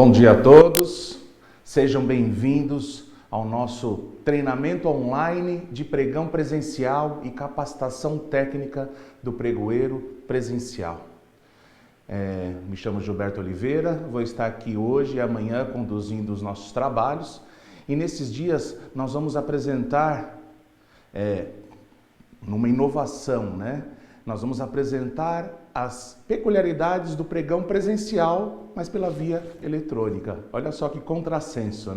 Bom dia a todos, sejam bem-vindos ao nosso treinamento online de pregão presencial e capacitação técnica do pregoeiro presencial. Me chamo Gilberto Oliveira, vou estar aqui hoje e amanhã conduzindo os nossos trabalhos e nesses dias nós vamos apresentar numa inovação, Nós vamos apresentar as peculiaridades do pregão presencial, mas pela via eletrônica. Olha só que contrassenso,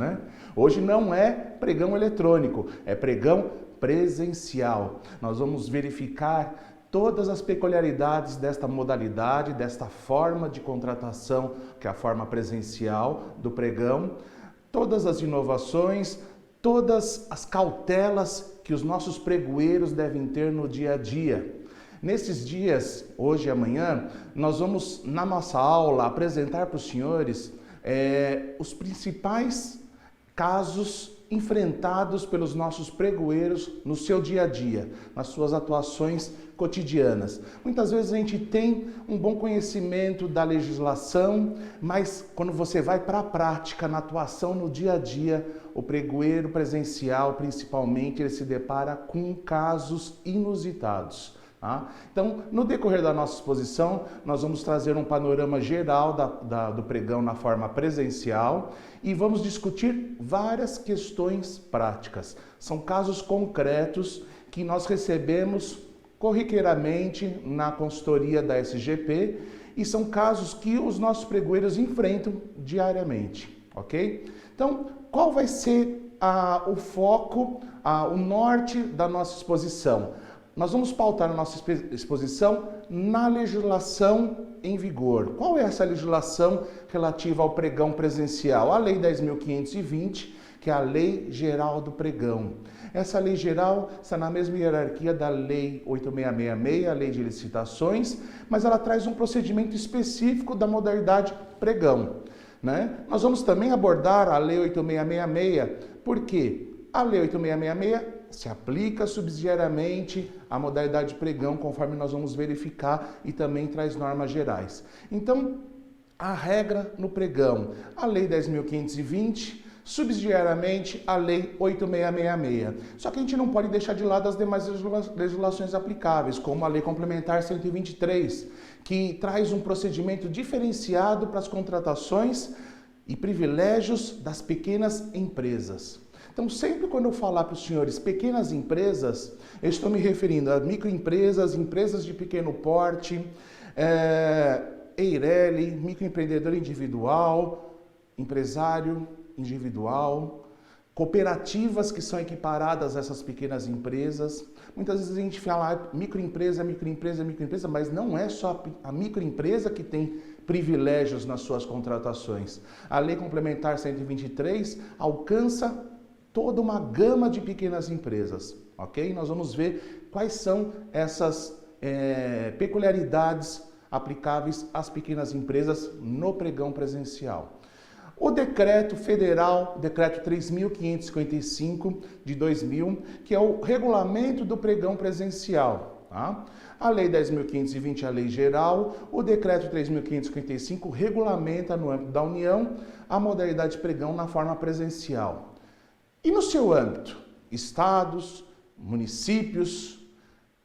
Hoje não é pregão eletrônico, é pregão presencial. Nós vamos verificar todas as peculiaridades desta modalidade, desta forma de contratação, que é a forma presencial do pregão, todas as inovações, todas as cautelas que os nossos pregoeiros devem ter no dia a dia. Nesses dias, hoje e amanhã, nós vamos, na nossa aula, apresentar para os senhores os principais casos enfrentados pelos nossos pregoeiros no seu dia a dia, nas suas atuações cotidianas. Muitas vezes a gente tem um bom conhecimento da legislação, mas quando você vai para a prática, na atuação no dia a dia, o pregoeiro presencial, principalmente, ele se depara com casos inusitados. Então, no decorrer da nossa exposição, nós vamos trazer um panorama geral do pregão na forma presencial e vamos discutir várias questões práticas. São casos concretos que nós recebemos corriqueiramente na consultoria da SGP e são casos que os nossos pregoeiros enfrentam diariamente, ok? Então, qual vai ser o foco, o norte da nossa exposição? Nós vamos pautar a nossa exposição na legislação em vigor. Qual é essa legislação relativa ao pregão presencial? A Lei 10.520, que é a Lei Geral do Pregão. Essa lei geral está na mesma hierarquia da Lei 8.666, a Lei de Licitações, mas ela traz um procedimento específico da modalidade pregão. Nós vamos também abordar a Lei 8.666, porque a Lei 8.666 se aplica subsidiariamente à modalidade de pregão, conforme nós vamos verificar, e também traz normas gerais. Então, a regra no pregão, a Lei 10.520, subsidiariamente a Lei 8.666. Só que a gente não pode deixar de lado as demais legislações aplicáveis, como a Lei Complementar 123, que traz um procedimento diferenciado para as contratações e privilégios das pequenas empresas. Então, sempre quando eu falar para os senhores pequenas empresas, eu estou me referindo a microempresas, empresas de pequeno porte, EIRELI, microempreendedor individual, empresário individual, cooperativas que são equiparadas a essas pequenas empresas. Muitas vezes a gente fala microempresa, mas não é só a microempresa que tem privilégios nas suas contratações. A Lei Complementar 123 alcança toda uma gama de pequenas empresas, ok? Nós vamos ver quais são essas peculiaridades aplicáveis às pequenas empresas no pregão presencial. O decreto federal, decreto 3.555 de 2000, que é o regulamento do pregão presencial, A Lei 10.520 é a lei geral, o decreto 3.555 regulamenta no âmbito da União a modalidade de pregão na forma presencial. E no seu âmbito, estados, municípios,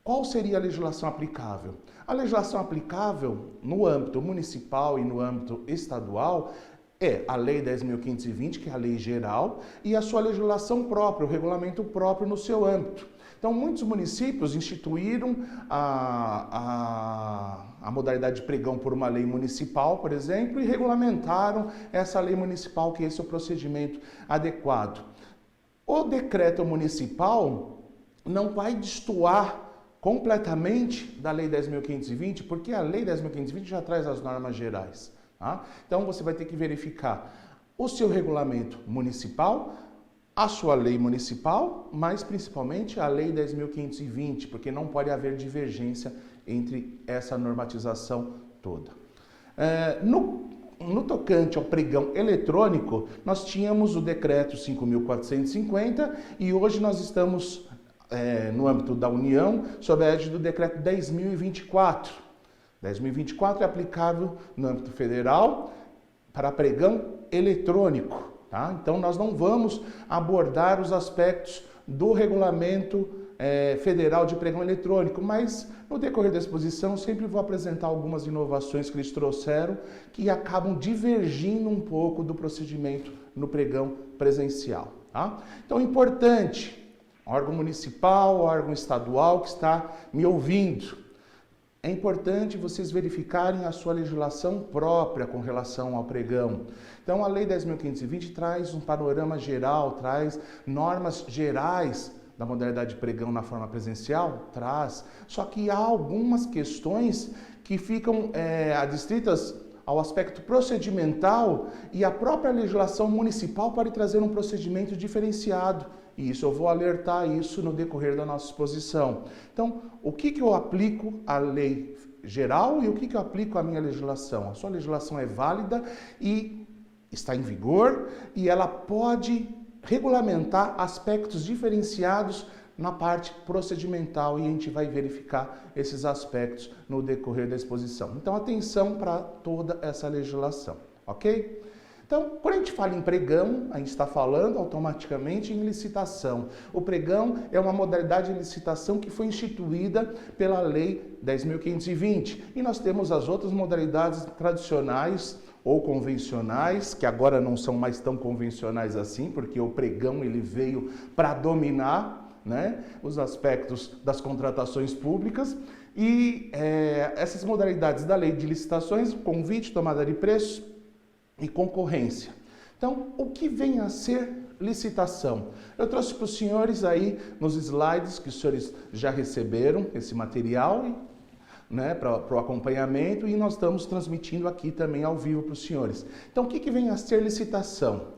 qual seria a legislação aplicável? A legislação aplicável no âmbito municipal e no âmbito estadual é a Lei 10.520, que é a lei geral, e a sua legislação própria, o regulamento próprio no seu âmbito. Então, muitos municípios instituíram a modalidade de pregão por uma lei municipal, por exemplo, e regulamentaram essa lei municipal, que esse é o procedimento adequado. O decreto municipal não vai destoar completamente da Lei 10.520, porque a Lei 10.520 já traz as normas gerais. Então, você vai ter que verificar o seu regulamento municipal, a sua lei municipal, mas principalmente a Lei 10.520, porque não pode haver divergência entre essa normatização toda. No tocante ao pregão eletrônico, nós tínhamos o decreto 5.450 e hoje nós estamos no âmbito da União sob a égide do decreto 10.024. 10.024 é aplicável no âmbito federal para pregão eletrônico. Tá? Então, nós não vamos abordar os aspectos do regulamento federal de pregão eletrônico, mas no decorrer da exposição sempre vou apresentar algumas inovações que eles trouxeram que acabam divergindo um pouco do procedimento no pregão presencial. Tá? Então, importante, órgão municipal, órgão estadual que está me ouvindo, é importante vocês verificarem a sua legislação própria com relação ao pregão. Então, a Lei 10.520 traz um panorama geral, traz normas gerais da modalidade de pregão na forma presencial? Traz. Só que há algumas questões que ficam adstritas ao aspecto procedimental e a própria legislação municipal pode trazer um procedimento diferenciado. E isso eu vou alertar isso no decorrer da nossa exposição. Então, o que eu aplico à lei geral e o que eu aplico à minha legislação? A sua legislação é válida e está em vigor e ela pode regulamentar aspectos diferenciados na parte procedimental e a gente vai verificar esses aspectos no decorrer da exposição. Então, atenção para toda essa legislação, ok? Então, quando a gente fala em pregão, a gente está falando automaticamente em licitação. O pregão é uma modalidade de licitação que foi instituída pela Lei 10.520. E nós temos as outras modalidades tradicionais ou convencionais, que agora não são mais tão convencionais assim, porque o pregão ele veio para dominar, né, os aspectos das contratações públicas. E essas modalidades da Lei de Licitações, convite, tomada de preços e concorrência. Então, o que vem a ser licitação? Eu trouxe para os senhores aí nos slides que os senhores já receberam esse material, né, para o acompanhamento, e nós estamos transmitindo aqui também ao vivo para os senhores. Então, o que vem a ser licitação?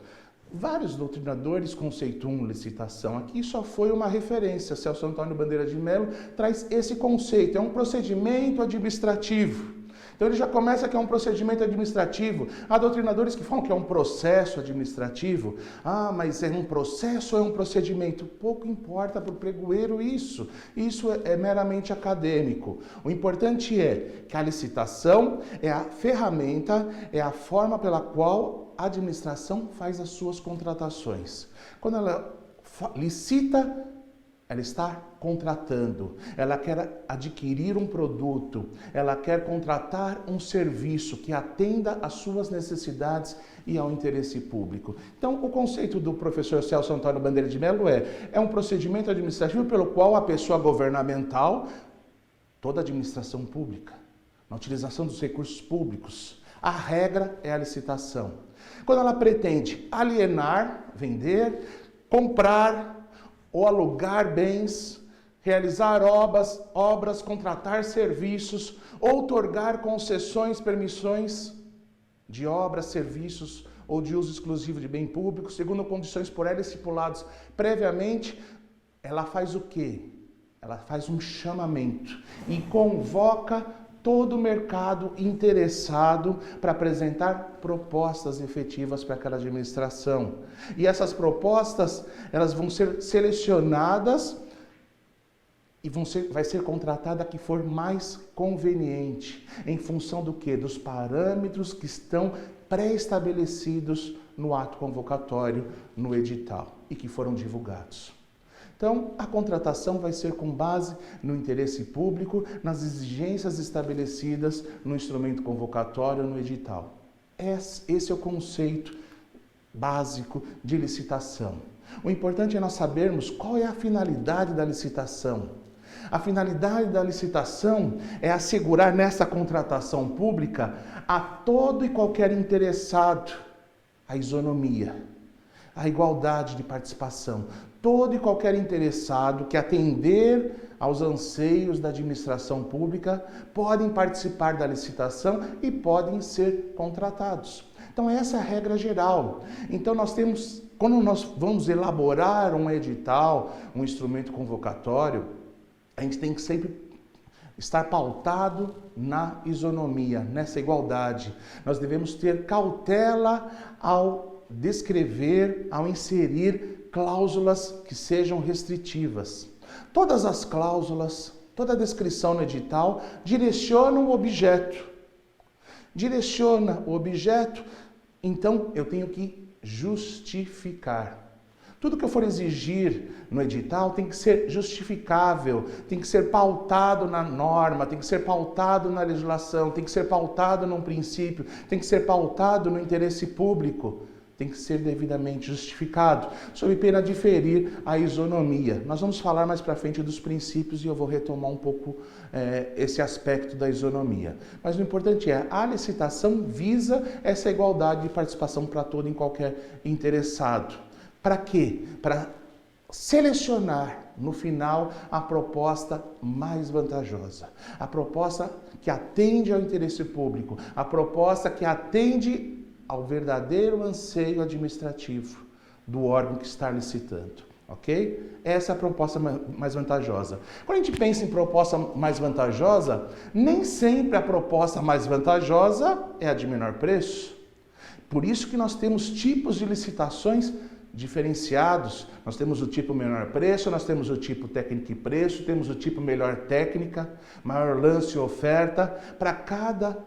Vários doutrinadores conceituam licitação. Aqui só foi uma referência. Celso Antônio Bandeira de Mello traz esse conceito. É um procedimento administrativo. Então ele já começa que é um procedimento administrativo. Há doutrinadores que falam que é um processo administrativo. Ah, mas é um processo ou é um procedimento? Pouco importa para o pregoeiro isso. Isso é meramente acadêmico. O importante é que a licitação é a ferramenta, é a forma pela qual a administração faz as suas contratações. Quando ela licita, ela está contratando, ela quer adquirir um produto, ela quer contratar um serviço que atenda às suas necessidades e ao interesse público. Então, o conceito do professor Celso Antônio Bandeira de Mello é um procedimento administrativo pelo qual a pessoa governamental, toda a administração pública, na utilização dos recursos públicos, a regra é a licitação. Quando ela pretende alienar, vender, comprar ou alugar bens, realizar obras, contratar serviços, outorgar concessões, permissões de obras, serviços ou de uso exclusivo de bem público, segundo condições por ela estipuladas previamente, ela faz o quê? Ela faz um chamamento e convoca todo o mercado interessado para apresentar propostas efetivas para aquela administração. E essas propostas, elas vão ser selecionadas e vai ser contratada a que for mais conveniente, em função do quê? Dos parâmetros que estão pré-estabelecidos no ato convocatório, no edital, e que foram divulgados. Então, a contratação vai ser com base no interesse público, nas exigências estabelecidas no instrumento convocatório, no edital. Esse é o conceito básico de licitação. O importante é nós sabermos qual é a finalidade da licitação. A finalidade da licitação é assegurar nessa contratação pública a todo e qualquer interessado a isonomia, a igualdade de participação. Todo e qualquer interessado que atender aos anseios da administração pública podem participar da licitação e podem ser contratados. Então essa é a regra geral. Então nós temos, quando nós vamos elaborar um edital, um instrumento convocatório, a gente tem que sempre estar pautado na isonomia, nessa igualdade. Nós devemos ter cautela ao descrever, ao inserir cláusulas que sejam restritivas. Todas as cláusulas, toda a descrição no edital direciona o objeto Então, eu tenho que justificar. Tudo que eu for exigir no edital tem que ser justificável, tem que ser pautado na norma, tem que ser pautado na legislação, tem que ser pautado num princípio, tem que ser pautado no interesse público, tem que ser devidamente justificado, sob pena de ferir a isonomia. Nós vamos falar mais para frente dos princípios e eu vou retomar um pouco esse aspecto da isonomia. Mas o importante é, a licitação visa essa igualdade de participação para todo e qualquer interessado. Para quê? Para selecionar no final a proposta mais vantajosa, a proposta que atende ao interesse público, a proposta que atende ao verdadeiro anseio administrativo do órgão que está licitando, ok? Essa é a proposta mais vantajosa. Quando a gente pensa em proposta mais vantajosa, nem sempre a proposta mais vantajosa é a de menor preço. Por isso que nós temos tipos de licitações diferenciados. Nós temos o tipo menor preço, nós temos o tipo técnica e preço, temos o tipo melhor técnica, maior lance e oferta, para cada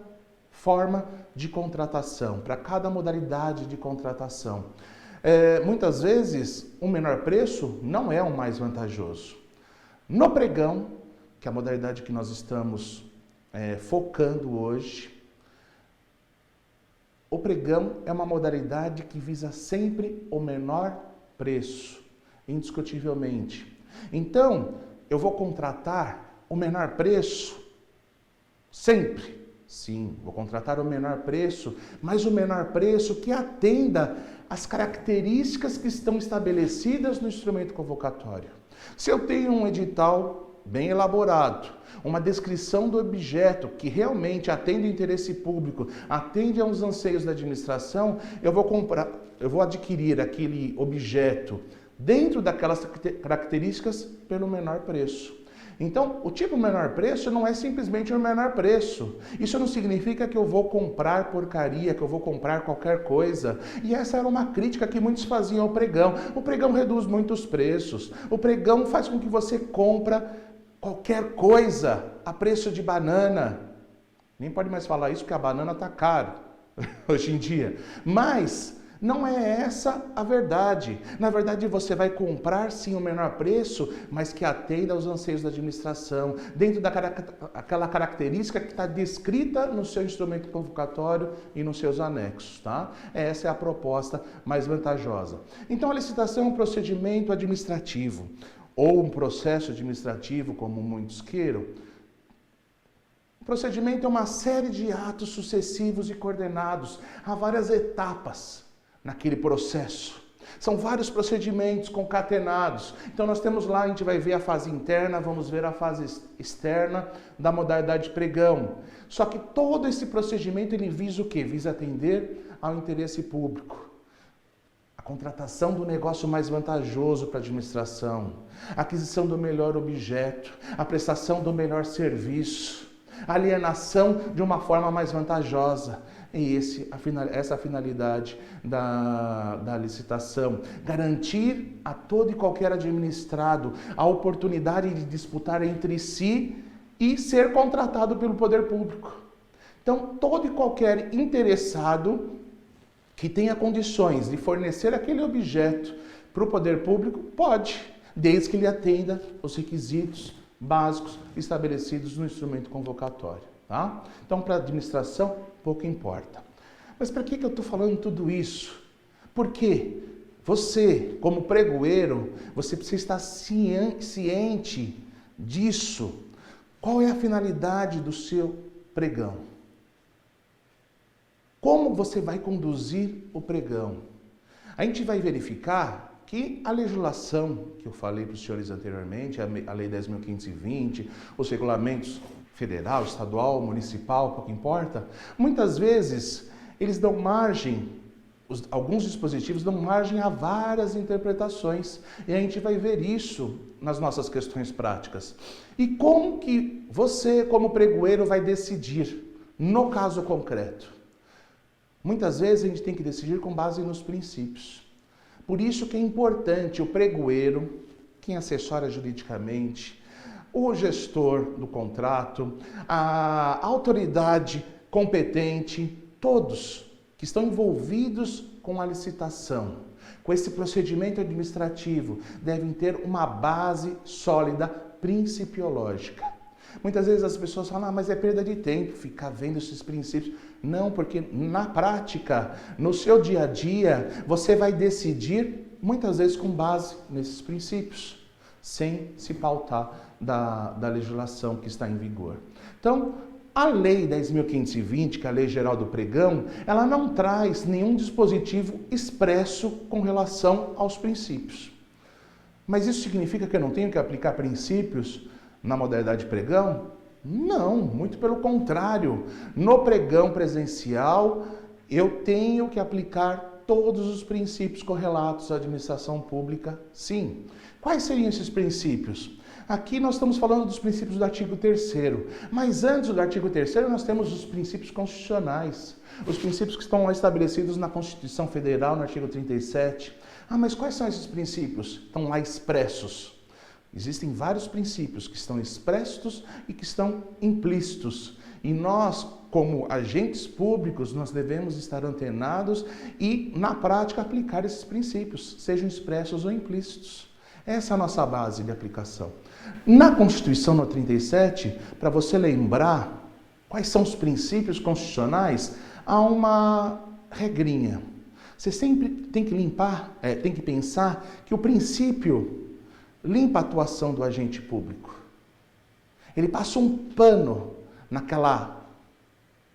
forma de contratação, para cada modalidade de contratação. Muitas vezes, o menor preço não é o mais vantajoso. No pregão, que é a modalidade que nós estamos focando hoje, o pregão é uma modalidade que visa sempre o menor preço, indiscutivelmente. Então, eu vou contratar o menor preço sempre. Sim, vou contratar o menor preço, mas o menor preço que atenda às características que estão estabelecidas no instrumento convocatório. Se eu tenho um edital bem elaborado, uma descrição do objeto que realmente atende ao interesse público, atende aos anseios da administração, eu vou adquirir aquele objeto dentro daquelas características pelo menor preço. Então, o tipo menor preço não é simplesmente o menor preço. Isso não significa que eu vou comprar porcaria, que eu vou comprar qualquer coisa. E essa era uma crítica que muitos faziam ao pregão. O pregão reduz muito os preços. O pregão faz com que você compra qualquer coisa a preço de banana. Nem pode mais falar isso porque a banana está cara hoje em dia. Mas não é essa a verdade. Na verdade, você vai comprar sim o menor preço, mas que atenda aos anseios da administração, dentro daquela característica que está descrita no seu instrumento convocatório e nos seus anexos, tá? Essa é a proposta mais vantajosa. Então, a licitação é um procedimento administrativo, ou um processo administrativo, como muitos queiram. O procedimento é uma série de atos sucessivos e coordenados, há várias etapas naquele processo. São vários procedimentos concatenados. Então nós temos lá, a gente vai ver a fase interna, vamos ver a fase externa da modalidade pregão. Só que todo esse procedimento ele visa o quê? Visa atender ao interesse público. A contratação do negócio mais vantajoso para a administração, a aquisição do melhor objeto, a prestação do melhor serviço, a alienação de uma forma mais vantajosa. E essa é a finalidade da licitação. Garantir a todo e qualquer administrado a oportunidade de disputar entre si e ser contratado pelo poder público. Então, todo e qualquer interessado que tenha condições de fornecer aquele objeto para o poder público, pode, desde que ele atenda os requisitos básicos estabelecidos no instrumento convocatório. Tá? Então, para a administração, pouco importa. Mas para que eu estou falando tudo isso? Porque você, como pregoeiro, você precisa estar ciente disso. Qual é a finalidade do seu pregão? Como você vai conduzir o pregão? A gente vai verificar que a legislação, que eu falei para os senhores anteriormente, a Lei 10.520, os regulamentos federal, estadual, municipal, pouco importa, muitas vezes eles dão margem, alguns dispositivos dão margem a várias interpretações, e a gente vai ver isso nas nossas questões práticas. E como que você, como pregoeiro, vai decidir no caso concreto? Muitas vezes a gente tem que decidir com base nos princípios. Por isso que é importante o pregoeiro, quem assessora juridicamente, o gestor do contrato, a autoridade competente, todos que estão envolvidos com a licitação, com esse procedimento administrativo, devem ter uma base sólida principiológica. Muitas vezes as pessoas falam, mas é perda de tempo ficar vendo esses princípios. Não, porque na prática, no seu dia a dia, você vai decidir muitas vezes com base nesses princípios, sem se pautar da legislação que está em vigor. Então, a Lei 10.520, que é a Lei Geral do Pregão, ela não traz nenhum dispositivo expresso com relação aos princípios. Mas isso significa que eu não tenho que aplicar princípios na modalidade pregão? Não, muito pelo contrário. No pregão presencial, eu tenho que aplicar todos os princípios correlatos à administração pública, sim. Quais seriam esses princípios? Aqui nós estamos falando dos princípios do artigo 3º, mas antes do artigo 3º nós temos os princípios constitucionais, os princípios que estão lá estabelecidos na Constituição Federal, no artigo 37. Mas quais são esses princípios? Estão lá expressos. Existem vários princípios que estão expressos e que estão implícitos. E nós, como agentes públicos, nós devemos estar antenados e, na prática, aplicar esses princípios, sejam expressos ou implícitos. Essa é a nossa base de aplicação. Na Constituição, no 37, para você lembrar quais são os princípios constitucionais, há uma regrinha. Você sempre tem que pensar que o princípio limpa a atuação do agente público. Ele passa um pano naquela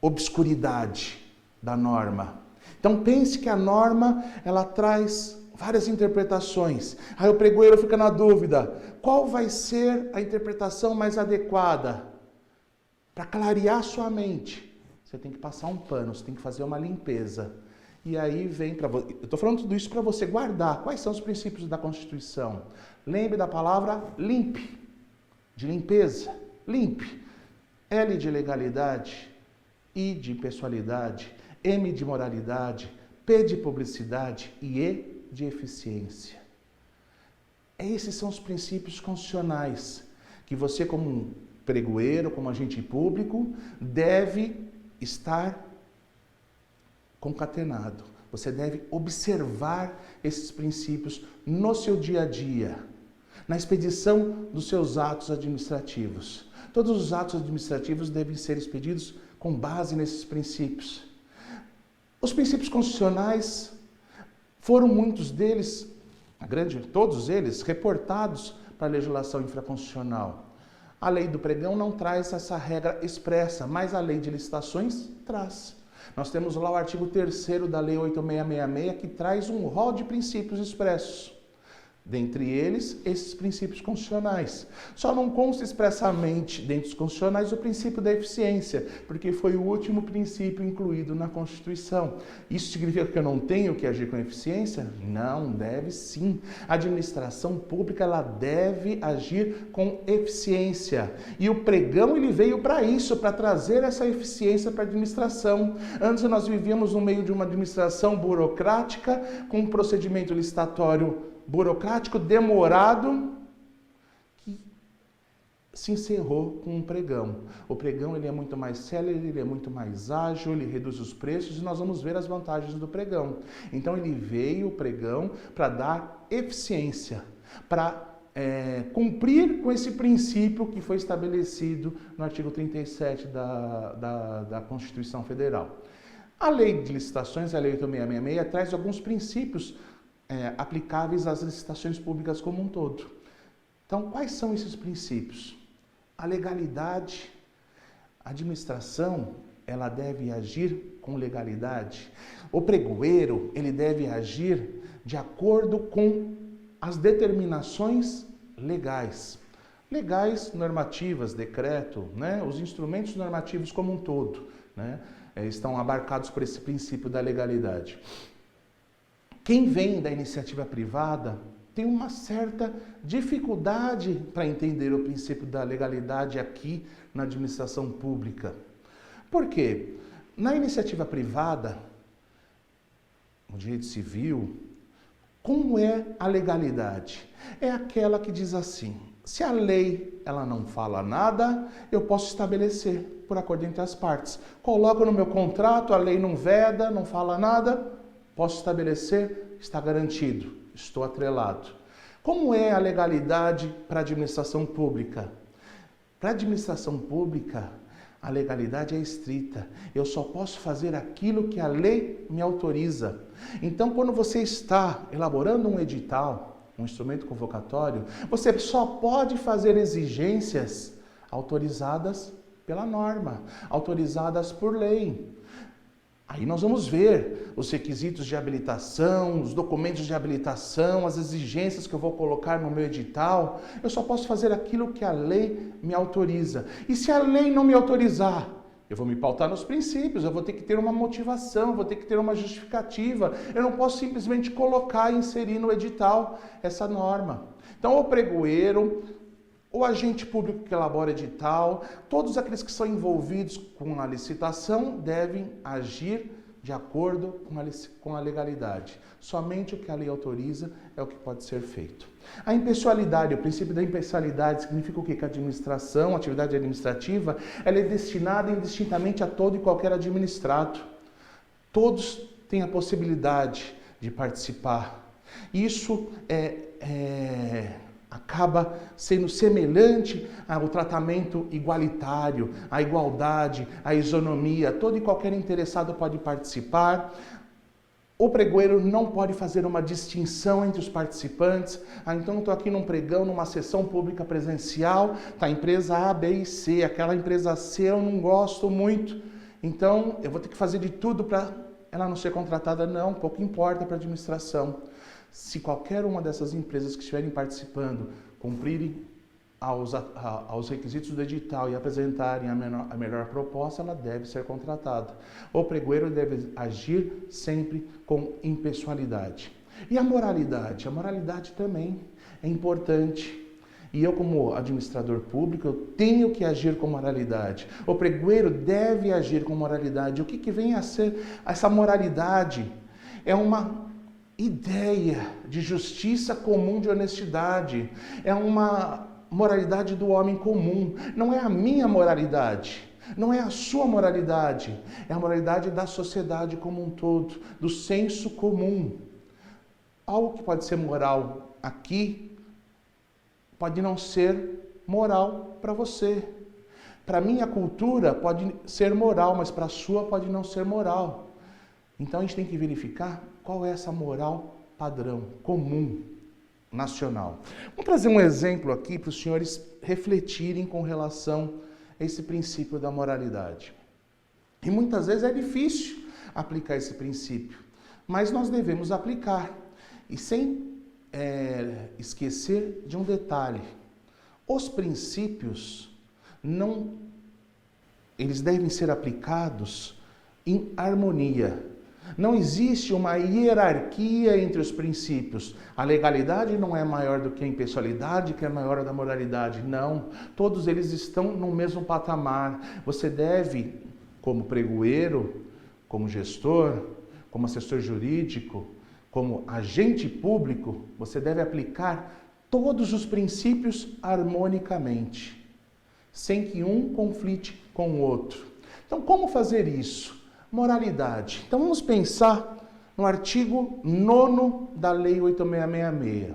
obscuridade da norma. Então pense que a norma, ela traz várias interpretações. Aí o pregoeiro fica na dúvida, qual vai ser a interpretação mais adequada? Para clarear sua mente, você tem que passar um pano, você tem que fazer uma limpeza. E aí vem para você, eu estou falando tudo isso para você guardar. Quais são os princípios da Constituição? Lembre da palavra limpe, de limpeza, limpe. L de legalidade, I de impessoalidade, M de moralidade, P de publicidade e E de eficiência. Esses são os princípios constitucionais que você, como um pregoeiro, como agente público, deve estar concatenado. Você deve observar esses princípios no seu dia a dia, na expedição dos seus atos administrativos. Todos os atos administrativos devem ser expedidos com base nesses princípios. Os princípios constitucionais foram muitos deles, todos eles, reportados para a legislação infraconstitucional. A lei do pregão não traz essa regra expressa, mas a lei de licitações traz. Nós temos lá o artigo 3º da lei 8666, que traz um rol de princípios expressos. Dentre eles, esses princípios constitucionais. Só não consta expressamente dentro dos constitucionais o princípio da eficiência, porque foi o último princípio incluído na Constituição. Isso significa que eu não tenho que agir com eficiência? Não, deve sim. A administração pública, ela deve agir com eficiência. E o pregão, ele veio para isso, para trazer essa eficiência para a administração. Antes nós vivíamos no meio de uma administração burocrática, com um procedimento licitatório burocrático, demorado, que se encerrou com um pregão. O pregão, ele é muito mais célere, ele é muito mais ágil, ele reduz os preços e nós vamos ver as vantagens do pregão. Então ele veio, o pregão, para dar eficiência, para cumprir com esse princípio que foi estabelecido no artigo 37 da Constituição Federal. A lei de licitações, a lei 8666, traz alguns princípios aplicáveis às licitações públicas como um todo. Então, quais são esses princípios? A legalidade, a administração, ela deve agir com legalidade. O pregoeiro, ele deve agir de acordo com as determinações legais. Legais, normativas, decreto, né? Os instrumentos normativos como um todo, né? Estão abarcados por esse princípio da legalidade. Quem vem da iniciativa privada tem uma certa dificuldade para entender o princípio da legalidade aqui na administração pública. Por quê? Na iniciativa privada, no direito civil, como é a legalidade? É aquela que diz assim, Se a lei ela não fala nada, eu posso estabelecer por acordo entre as partes. Coloco no meu contrato, a lei não veda, não fala nada, posso estabelecer, está garantido, estou atrelado. Como é a legalidade para a administração pública? Para a administração pública, a legalidade é estrita. Eu só posso fazer aquilo que a lei me autoriza. Então, quando você está elaborando um edital, um instrumento convocatório, você só pode fazer exigências autorizadas pela norma, autorizadas por lei. Aí nós vamos ver os requisitos de habilitação, os documentos de habilitação, as exigências que eu vou colocar no meu edital. Eu só posso fazer aquilo que a lei me autoriza. E se a lei não me autorizar, eu vou me pautar nos princípios, eu vou ter que ter uma motivação, vou ter que ter uma justificativa. Eu não posso simplesmente colocar e inserir no edital essa norma. Então, o pregoeiro, o agente público que elabora edital, todos aqueles que são envolvidos com a licitação devem agir de acordo com a legalidade. Somente o que a lei autoriza é o que pode ser feito. A impessoalidade, o princípio da impessoalidade significa o quê? Que a administração, a atividade administrativa, ela é destinada indistintamente a todo e qualquer administrado. Todos têm a possibilidade de participar. Isso acaba sendo semelhante ao tratamento igualitário, à igualdade, à isonomia. Todo e qualquer interessado pode participar. O pregoeiro não pode fazer uma distinção entre os participantes. Então, estou aqui num pregão, numa sessão pública presencial, está a empresa A, B e C. Aquela empresa C eu não gosto muito, então eu vou ter que fazer de tudo para ela não ser contratada. Não, pouco importa para a administração. Se qualquer uma dessas empresas que estiverem participando cumprirem aos requisitos do edital e apresentarem a melhor proposta, ela deve ser contratada. O pregoeiro deve agir sempre com impessoalidade. E a moralidade? A moralidade também é importante. E eu, como administrador público, eu tenho que agir com moralidade. O pregoeiro deve agir com moralidade. O que vem a ser essa moralidade? É uma ideia de justiça comum, de honestidade. É uma moralidade do homem comum. Não é a minha moralidade, não é a sua moralidade. É a moralidade da sociedade como um todo, do senso comum. Algo que pode ser moral aqui, pode não ser moral para você. Para mim, a cultura pode ser moral, mas para a sua pode não ser moral. Então, a gente tem que verificar qual é essa moral padrão, comum, nacional. Vamos trazer um exemplo aqui para os senhores refletirem com relação a esse princípio da moralidade. E muitas vezes é difícil aplicar esse princípio, mas nós devemos aplicar. E sem esquecer de um detalhe: os princípios eles devem ser aplicados em harmonia. Não existe uma hierarquia entre os princípios. A legalidade não é maior do que a impessoalidade, que é maior da moralidade. Não. Todos eles estão no mesmo patamar. Você deve, como pregoeiro, como gestor, como assessor jurídico, como agente público, você deve aplicar todos os princípios harmonicamente, sem que um conflite com o outro. Então, como fazer isso? Moralidade. Então, vamos pensar no artigo 9º da Lei 8666.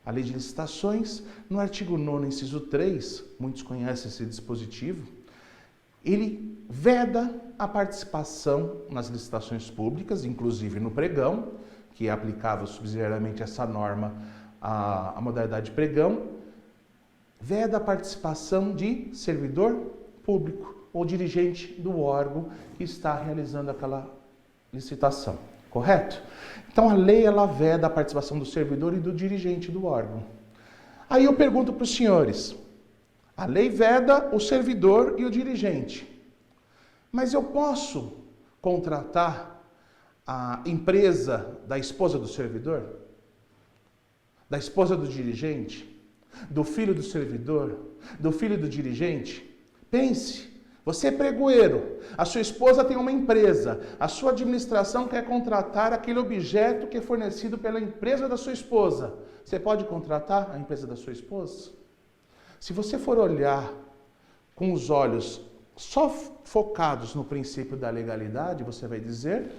A Lei de Licitações, no artigo 9º, inciso 3, muitos conhecem esse dispositivo, ele veda a participação nas licitações públicas, inclusive no pregão, que é aplicável subsidiariamente essa norma à modalidade de pregão, veda a participação de servidor público ou dirigente do órgão que está realizando aquela licitação, correto? Então a lei ela veda a participação do servidor e do dirigente do órgão. Aí eu pergunto para os senhores, a lei veda o servidor e o dirigente, mas eu posso contratar a empresa da esposa do servidor? Da esposa do dirigente? Do filho do servidor? Do filho do dirigente? Pense. Você é pregoeiro, a sua esposa tem uma empresa, a sua administração quer contratar aquele objeto que é fornecido pela empresa da sua esposa. Você pode contratar a empresa da sua esposa? Se você for olhar com os olhos só focados no princípio da legalidade, você vai dizer,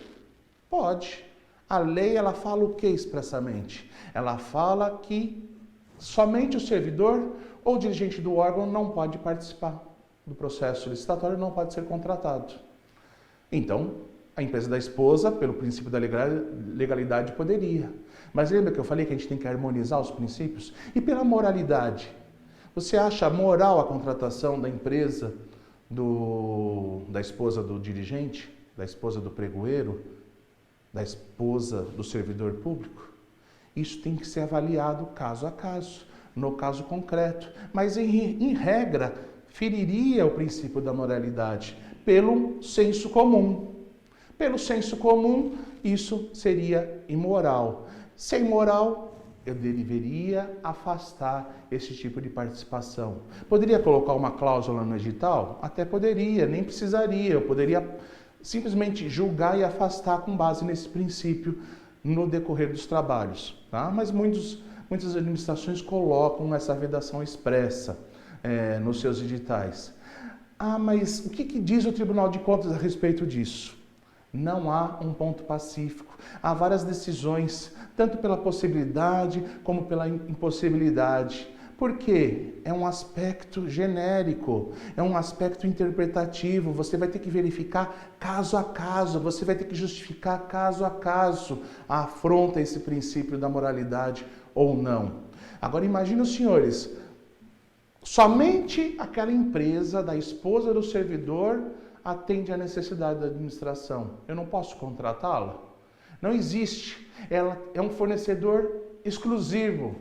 pode. A lei, ela fala o que expressamente? Ela fala que somente o servidor ou dirigente do órgão não pode participar do processo licitatório, não pode ser contratado. Então, a empresa da esposa, pelo princípio da legalidade, poderia. Mas lembra que eu falei que a gente tem que harmonizar os princípios? E pela moralidade? Você acha moral a contratação da empresa da esposa do dirigente, da esposa do pregoeiro, da esposa do servidor público? Isso tem que ser avaliado caso a caso, no caso concreto. Mas, em regra, feriria o princípio da moralidade pelo senso comum. Pelo senso comum, isso seria imoral. Se é imoral, eu deveria afastar esse tipo de participação. Poderia colocar uma cláusula no edital? Até poderia, nem precisaria. Eu poderia simplesmente julgar e afastar com base nesse princípio no decorrer dos trabalhos. Tá? Mas muitas administrações colocam essa vedação expressa nos seus editais. Ah, mas o que diz o Tribunal de Contas a respeito disso? Não há um ponto pacífico. Há várias decisões, tanto pela possibilidade como pela impossibilidade. Por quê? É um aspecto genérico, é um aspecto interpretativo. Você vai ter que verificar caso a caso, você vai ter que justificar caso a caso a afronta a esse princípio da moralidade ou não. Agora imagine os senhores, somente aquela empresa da esposa do servidor atende à necessidade da administração. Eu não posso contratá-la? Não existe. Ela é um fornecedor exclusivo.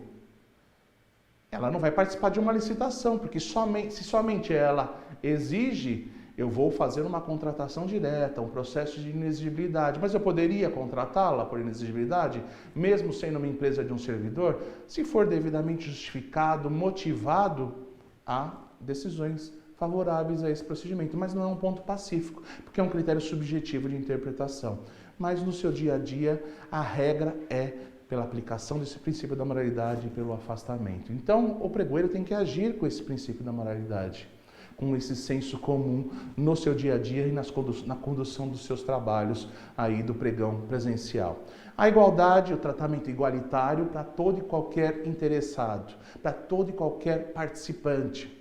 Ela não vai participar de uma licitação, porque se somente ela exige, eu vou fazer uma contratação direta, um processo de inexigibilidade. Mas eu poderia contratá-la por inexigibilidade, mesmo sendo uma empresa de um servidor? Se for devidamente justificado, motivado, há decisões favoráveis a esse procedimento, mas não é um ponto pacífico, porque é um critério subjetivo de interpretação. Mas no seu dia a dia, a regra é pela aplicação desse princípio da moralidade e pelo afastamento. Então, o pregoeiro tem que agir com esse princípio da moralidade, com esse senso comum no seu dia a dia e na condução dos seus trabalhos aí do pregão presencial. A igualdade, o tratamento igualitário para todo e qualquer interessado, para todo e qualquer participante.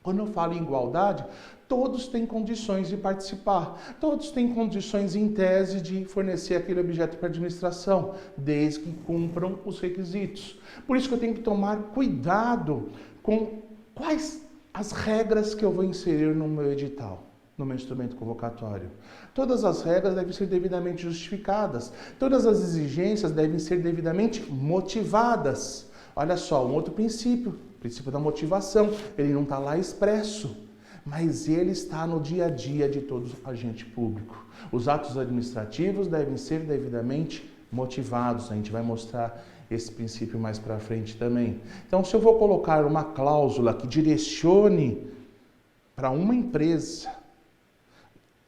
Quando eu falo em igualdade, todos têm condições de participar, todos têm condições em tese de fornecer aquele objeto para a administração, desde que cumpram os requisitos. Por isso que eu tenho que tomar cuidado com quais as regras que eu vou inserir no meu edital, no meu instrumento convocatório. Todas as regras devem ser devidamente justificadas, todas as exigências devem ser devidamente motivadas. Olha só, um outro princípio, o princípio da motivação, ele não está lá expresso, mas ele está no dia a dia de todo agente público. Os atos administrativos devem ser devidamente motivados, a gente vai mostrar esse princípio mais para frente também. Então, se eu vou colocar uma cláusula que direcione para uma empresa,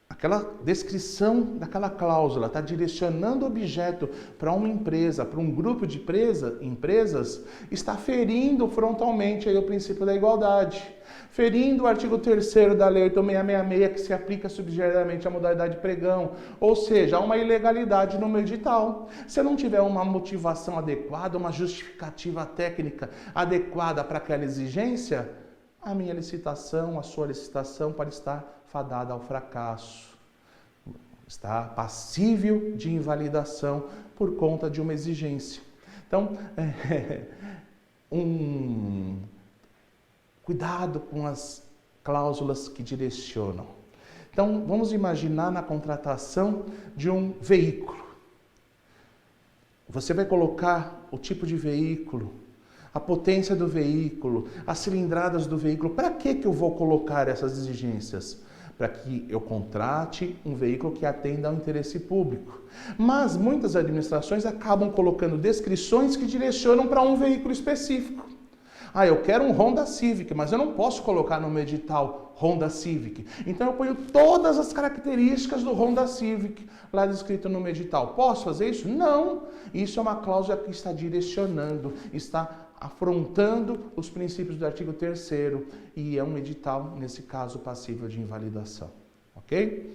aquela descrição daquela cláusula está direcionando o objeto para uma empresa, para um grupo de empresas, está ferindo frontalmente aí o princípio da igualdade, ferindo o artigo 3º da Lei 8666, que se aplica subsidiariamente à modalidade de pregão, ou seja, há uma ilegalidade no meu edital. Se eu não tiver uma motivação adequada, uma justificativa técnica adequada para aquela exigência, a minha licitação, a sua licitação pode estar fadada ao fracasso. Está passível de invalidação por conta de uma exigência. Então, cuidado com as cláusulas que direcionam. Então, vamos imaginar na contratação de um veículo. Você vai colocar o tipo de veículo, a potência do veículo, as cilindradas do veículo. Para que eu vou colocar essas exigências? Para que eu contrate um veículo que atenda ao interesse público. Mas muitas administrações acabam colocando descrições que direcionam para um veículo específico. Ah, eu quero um Honda Civic, mas eu não posso colocar no meu edital Honda Civic. Então eu ponho todas as características do Honda Civic lá descrito no meu edital. Posso fazer isso? Não. Isso é uma cláusula que está direcionando, está afrontando os princípios do artigo 3º e é um edital, nesse caso, passível de invalidação. Ok?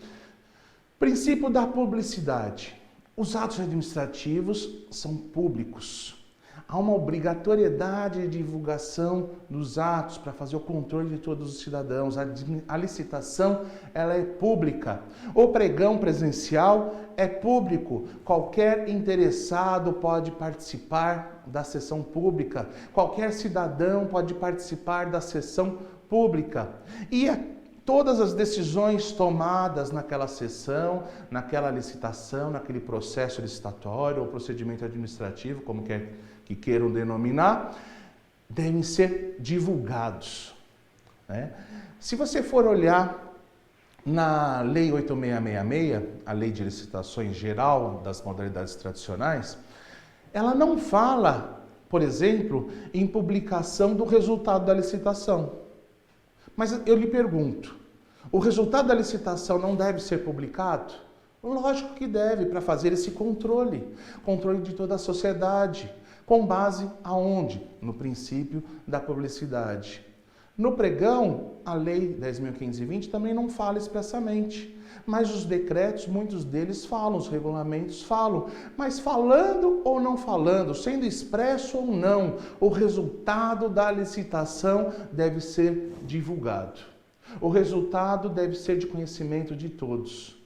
Princípio da publicidade. Os atos administrativos são públicos. Há uma obrigatoriedade de divulgação dos atos para fazer o controle de todos os cidadãos. A licitação, ela é pública. O pregão presencial é público. Qualquer interessado pode participar da sessão pública. Qualquer cidadão pode participar da sessão pública. E todas as decisões tomadas naquela sessão, naquela licitação, naquele processo licitatório ou procedimento administrativo, como quer que queiram denominar, devem ser divulgados. Né? Se você for olhar na Lei 8666, a Lei de Licitações Geral das Modalidades Tradicionais, ela não fala, por exemplo, em publicação do resultado da licitação. Mas eu lhe pergunto, o resultado da licitação não deve ser publicado? Lógico que deve, para fazer esse controle de toda a sociedade. Com base aonde? No princípio da publicidade. No pregão, a Lei 10.520 também não fala expressamente, mas os decretos, muitos deles falam, os regulamentos falam, mas falando ou não falando, sendo expresso ou não, o resultado da licitação deve ser divulgado. O resultado deve ser de conhecimento de todos,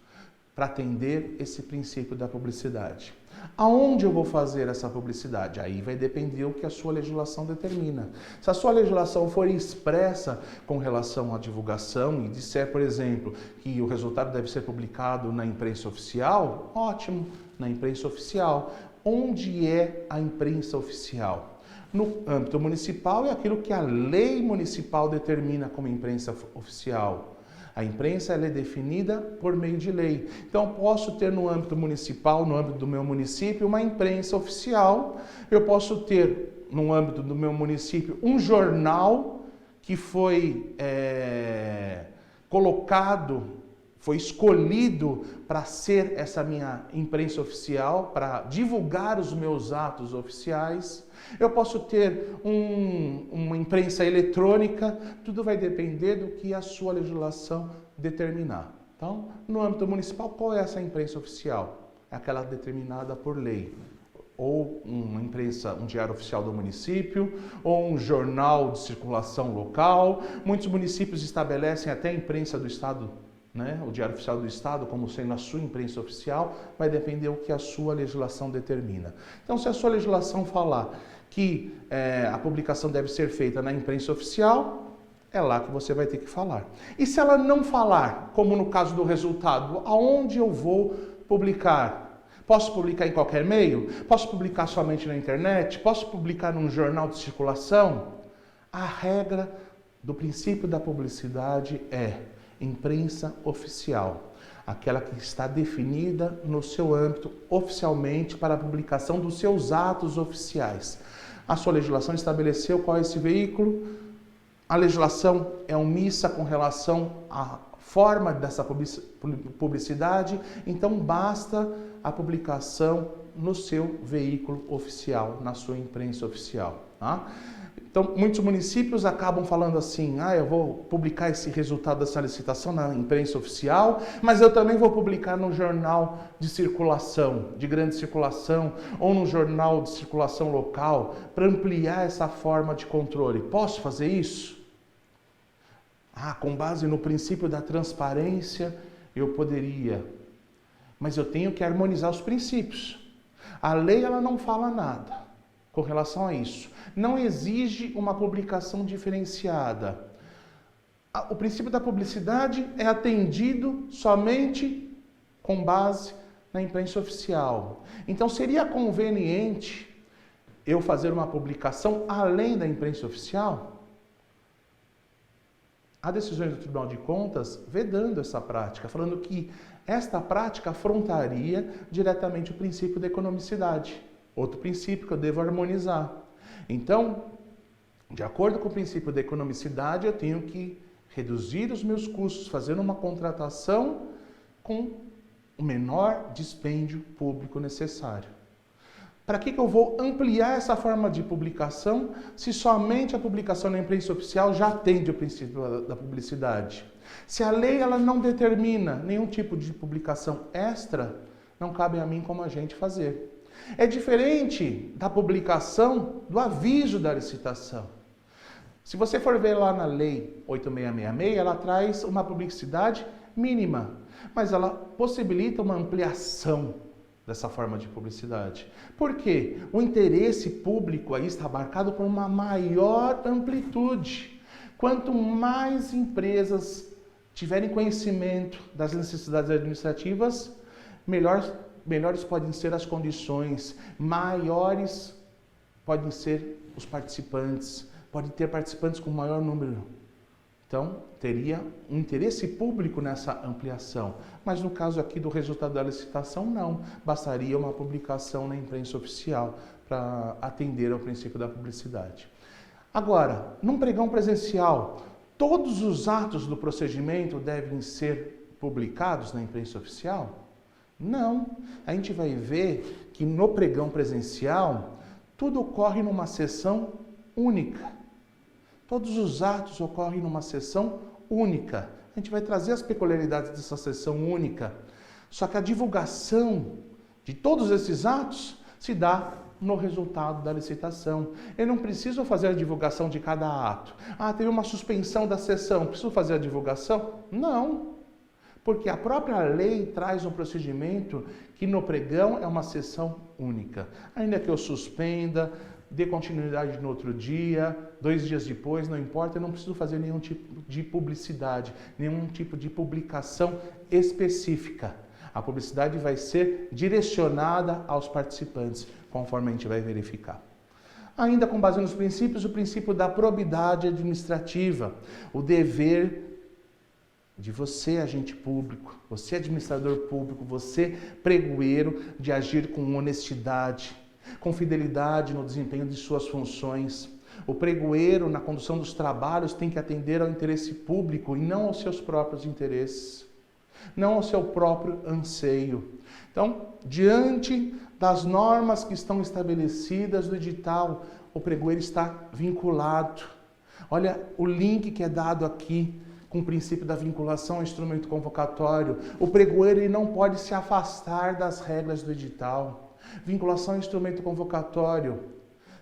para atender esse princípio da publicidade. Aonde eu vou fazer essa publicidade? Aí vai depender o que a sua legislação determina. Se a sua legislação for expressa com relação à divulgação e disser, por exemplo, que o resultado deve ser publicado na imprensa oficial, ótimo, na imprensa oficial. Onde é a imprensa oficial? No âmbito municipal é aquilo que a lei municipal determina como imprensa oficial. A imprensa ela é definida por meio de lei. Então, eu posso ter no âmbito municipal, no âmbito do meu município, uma imprensa oficial. Eu posso ter, no âmbito do meu município, um jornal que foi foi escolhido para ser essa minha imprensa oficial, para divulgar os meus atos oficiais. Eu posso ter uma imprensa eletrônica, tudo vai depender do que a sua legislação determinar. Então, no âmbito municipal, qual é essa imprensa oficial? É aquela determinada por lei. Ou uma imprensa, um diário oficial do município, ou um jornal de circulação local. Muitos municípios estabelecem até a imprensa do Estado, né? O Diário Oficial do Estado como sendo a sua imprensa oficial, vai depender do que a sua legislação determina. Então, se a sua legislação falar que a publicação deve ser feita na imprensa oficial, é lá que você vai ter que falar. E se ela não falar, como no caso do resultado, aonde eu vou publicar? Posso publicar em qualquer meio? Posso publicar somente na internet? Posso publicar num jornal de circulação? A regra do princípio da publicidade é imprensa oficial, aquela que está definida no seu âmbito oficialmente para a publicação dos seus atos oficiais. A sua legislação estabeleceu qual é esse veículo? A legislação é omissa com relação à forma dessa publicidade, então basta a publicação no seu veículo oficial, na sua imprensa oficial. Tá? Então, muitos municípios acabam falando assim, eu vou publicar esse resultado dessa licitação na imprensa oficial, mas eu também vou publicar no jornal de circulação, de grande circulação, ou no jornal de circulação local, para ampliar essa forma de controle. Posso fazer isso? Com base no princípio da transparência, eu poderia, mas eu tenho que harmonizar os princípios. A lei ela não fala nada com relação a isso. Não exige uma publicação diferenciada. O princípio da publicidade é atendido somente com base na imprensa oficial. Então, seria conveniente eu fazer uma publicação além da imprensa oficial? Há decisões do Tribunal de Contas vedando essa prática, falando que esta prática afrontaria diretamente o princípio da economicidade. Outro princípio que eu devo harmonizar. Então, de acordo com o princípio da economicidade, eu tenho que reduzir os meus custos, fazendo uma contratação com o menor dispêndio público necessário. Para que eu vou ampliar essa forma de publicação se somente a publicação na imprensa oficial já atende o princípio da publicidade? Se a lei ela não determina nenhum tipo de publicação extra, não cabe a mim como agente fazer. É diferente da publicação do aviso da licitação. Se você for ver lá na lei 8666, ela traz uma publicidade mínima, mas ela possibilita uma ampliação dessa forma de publicidade. Por quê? O interesse público aí está marcado por uma maior amplitude. Quanto mais empresas tiverem conhecimento das necessidades administrativas, melhores podem ser as condições, maiores podem ser os participantes, pode ter participantes com maior número. Então, teria um interesse público nessa ampliação. Mas no caso aqui do resultado da licitação, não. Bastaria uma publicação na imprensa oficial para atender ao princípio da publicidade. Agora, num pregão presencial, todos os atos do procedimento devem ser publicados na imprensa oficial? Não. A gente vai ver que no pregão presencial, tudo ocorre numa sessão única. Todos os atos ocorrem numa sessão única. A gente vai trazer as peculiaridades dessa sessão única. Só que a divulgação de todos esses atos se dá no resultado da licitação. Eu não preciso fazer a divulgação de cada ato. Ah, teve uma suspensão da sessão, preciso fazer a divulgação? Não. Porque a própria lei traz um procedimento que no pregão é uma sessão única. Ainda que eu suspenda, dê continuidade no outro dia, 2 dias depois, não importa, eu não preciso fazer nenhum tipo de publicidade, nenhum tipo de publicação específica. A publicidade vai ser direcionada aos participantes, conforme a gente vai verificar. Ainda com base nos princípios, o princípio da probidade administrativa, o dever de você, agente público, você, administrador público, você, pregoeiro, de agir com honestidade, com fidelidade no desempenho de suas funções. O pregoeiro, na condução dos trabalhos, tem que atender ao interesse público e não aos seus próprios interesses, não ao seu próprio anseio. Então, diante das normas que estão estabelecidas no edital, o pregoeiro está vinculado. Olha o link que é dado aqui com o princípio da vinculação ao instrumento convocatório. O pregoeiro ele não pode se afastar das regras do edital. Vinculação ao instrumento convocatório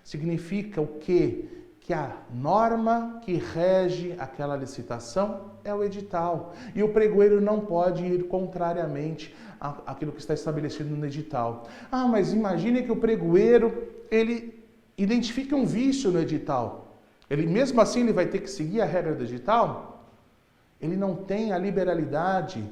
significa o quê? Que a norma que rege aquela licitação é o edital. E o pregoeiro não pode ir contrariamente àquilo que está estabelecido no edital. Ah, mas imagine que o pregoeiro, ele identifica um vício no edital. Ele mesmo assim ele vai ter que seguir a regra do edital? Ele não tem a liberalidade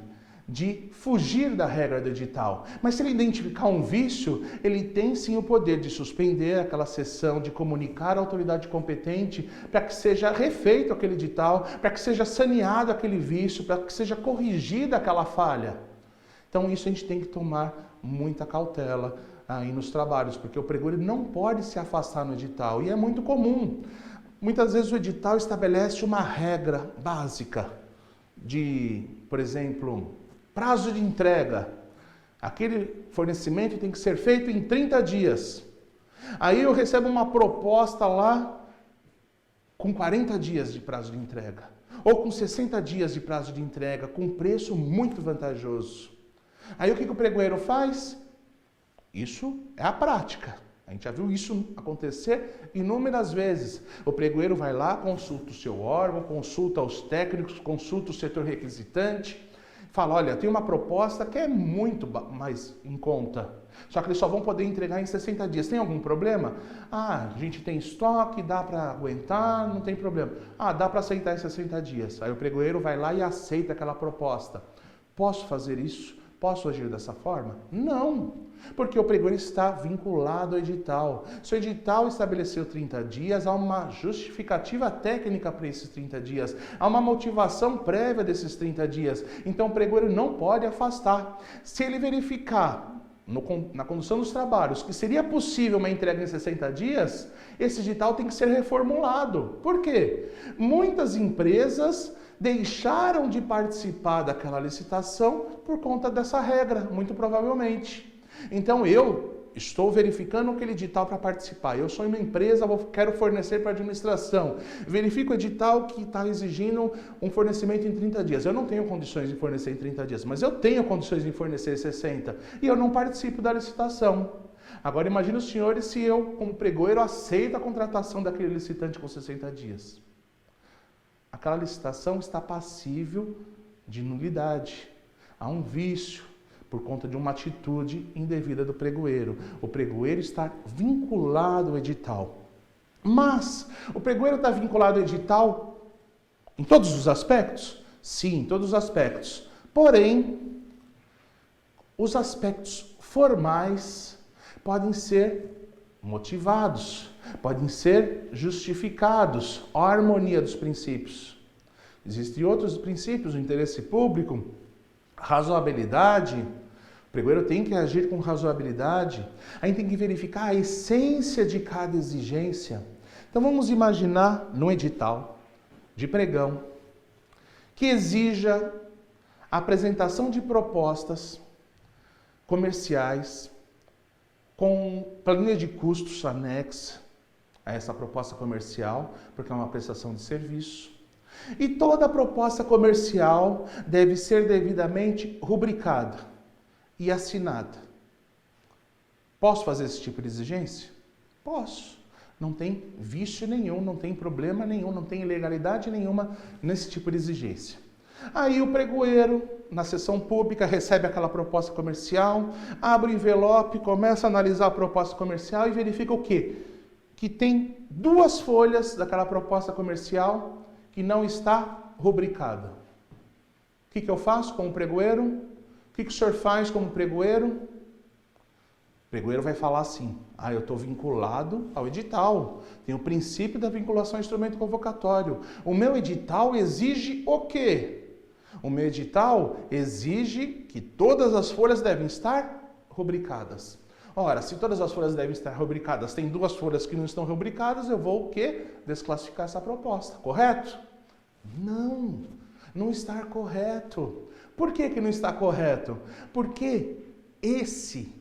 de fugir da regra do edital. Mas se ele identificar um vício, ele tem sim o poder de suspender aquela sessão, de comunicar à autoridade competente para que seja refeito aquele edital, para que seja saneado aquele vício, para que seja corrigida aquela falha. Então isso a gente tem que tomar muita cautela aí nos trabalhos, porque o pregoeiro não pode se afastar no edital. E é muito comum. Muitas vezes o edital estabelece uma regra básica de, por exemplo, prazo de entrega. Aquele fornecimento tem que ser feito em 30 dias. Aí eu recebo uma proposta lá com 40 dias de prazo de entrega. Ou com 60 dias de prazo de entrega, com preço muito vantajoso. Aí o que o pregoeiro faz? Isso é a prática. A gente já viu isso acontecer inúmeras vezes. O pregoeiro vai lá, consulta o seu órgão, consulta os técnicos, consulta o setor requisitante, fala, olha, tem uma proposta que é muito mais em conta, só que eles só vão poder entregar em 60 dias. Tem algum problema? Ah, a gente tem estoque, dá para aguentar, não tem problema. Ah, dá para aceitar em 60 dias. Aí o pregoeiro vai lá e aceita aquela proposta. Posso fazer isso? Posso agir dessa forma? Não, porque o pregoeiro está vinculado ao edital. Se o edital estabeleceu 30 dias, há uma justificativa técnica para esses 30 dias, há uma motivação prévia desses 30 dias. Então o pregoeiro não pode afastar. Se ele verificar na condução dos trabalhos que seria possível uma entrega em 60 dias, esse edital tem que ser reformulado. Por quê? Muitas empresas deixaram de participar daquela licitação por conta dessa regra, muito provavelmente. Então eu, estou verificando aquele edital para participar. Eu sou uma empresa, quero fornecer para a administração. Verifico o edital que está exigindo um fornecimento em 30 dias. Eu não tenho condições de fornecer em 30 dias, mas eu tenho condições de fornecer em 60. E eu não participo da licitação. Agora imagine os senhores se eu, como pregoeiro, aceito a contratação daquele licitante com 60 dias. Aquela licitação está passível de nulidade. Há um vício por conta de uma atitude indevida do pregoeiro. O pregoeiro está vinculado ao edital. Mas o pregoeiro está vinculado ao edital em todos os aspectos? Sim, em todos os aspectos. Porém, os aspectos formais podem ser motivados, podem ser justificados. A harmonia dos princípios. Existem outros princípios, o interesse público, razoabilidade. O pregoeiro tem que agir com razoabilidade. A gente tem que verificar a essência de cada exigência. Então vamos imaginar num edital de pregão que exija a apresentação de propostas comerciais com planilha de custos anexa a essa proposta comercial, porque é uma prestação de serviço. E toda proposta comercial deve ser devidamente rubricada e assinada. Posso fazer esse tipo de exigência? Posso. Não tem vício nenhum, não tem problema nenhum, não tem ilegalidade nenhuma nesse tipo de exigência. Aí o pregoeiro, na sessão pública, recebe aquela proposta comercial, abre o envelope, começa a analisar a proposta comercial e verifica o quê? Que tem 2 folhas daquela proposta comercial que não está rubricada. O que eu faço como pregoeiro? O que o senhor faz como pregoeiro? O pregoeiro vai falar assim: eu estou vinculado ao edital. Tem o princípio da vinculação ao instrumento convocatório. O meu edital exige o quê? O meu edital exige que todas as folhas devem estar rubricadas. Ora, se todas as folhas devem estar rubricadas, tem 2 folhas que não estão rubricadas, eu vou o quê? Desclassificar essa proposta, correto? Não, não está correto. Por que não está correto? Porque esse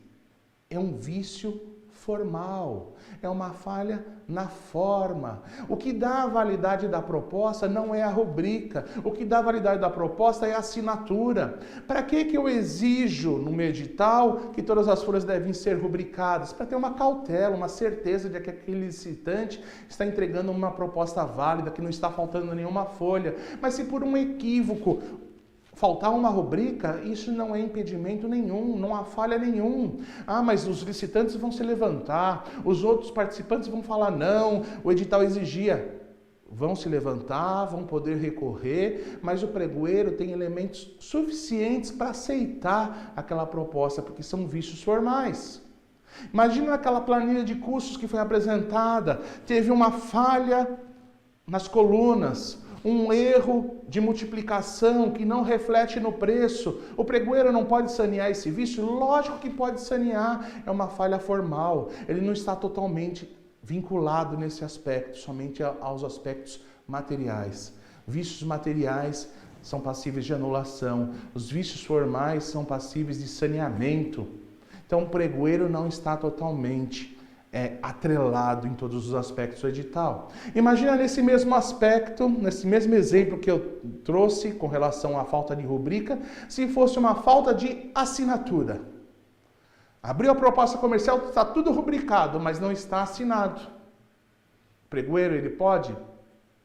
é um vício formal, é uma falha na forma. O que dá a validade da proposta não é a rubrica, o que dá a validade da proposta é a assinatura. Para que eu exijo no meu edital que todas as folhas devem ser rubricadas? Para ter uma cautela, uma certeza de que aquele licitante está entregando uma proposta válida, que não está faltando nenhuma folha. Mas se por um equívoco faltar uma rubrica, isso não é impedimento nenhum, não há falha nenhum. Mas os licitantes vão se levantar, os outros participantes vão falar não, o edital exigia. Vão se levantar, vão poder recorrer, mas o pregoeiro tem elementos suficientes para aceitar aquela proposta, porque são vícios formais. Imagina aquela planilha de custos que foi apresentada, teve uma falha nas colunas, um erro de multiplicação que não reflete no preço. O pregoeiro não pode sanear esse vício? Lógico que pode sanear, é uma falha formal. Ele não está totalmente vinculado nesse aspecto, somente aos aspectos materiais. Vícios materiais são passíveis de anulação, os vícios formais são passíveis de saneamento. Então o pregoeiro não está totalmente atrelado em todos os aspectos do edital. Imagina nesse mesmo aspecto, nesse mesmo exemplo que eu trouxe com relação à falta de rubrica, se fosse uma falta de assinatura. Abriu a proposta comercial, está tudo rubricado, mas não está assinado. O pregoeiro, ele pode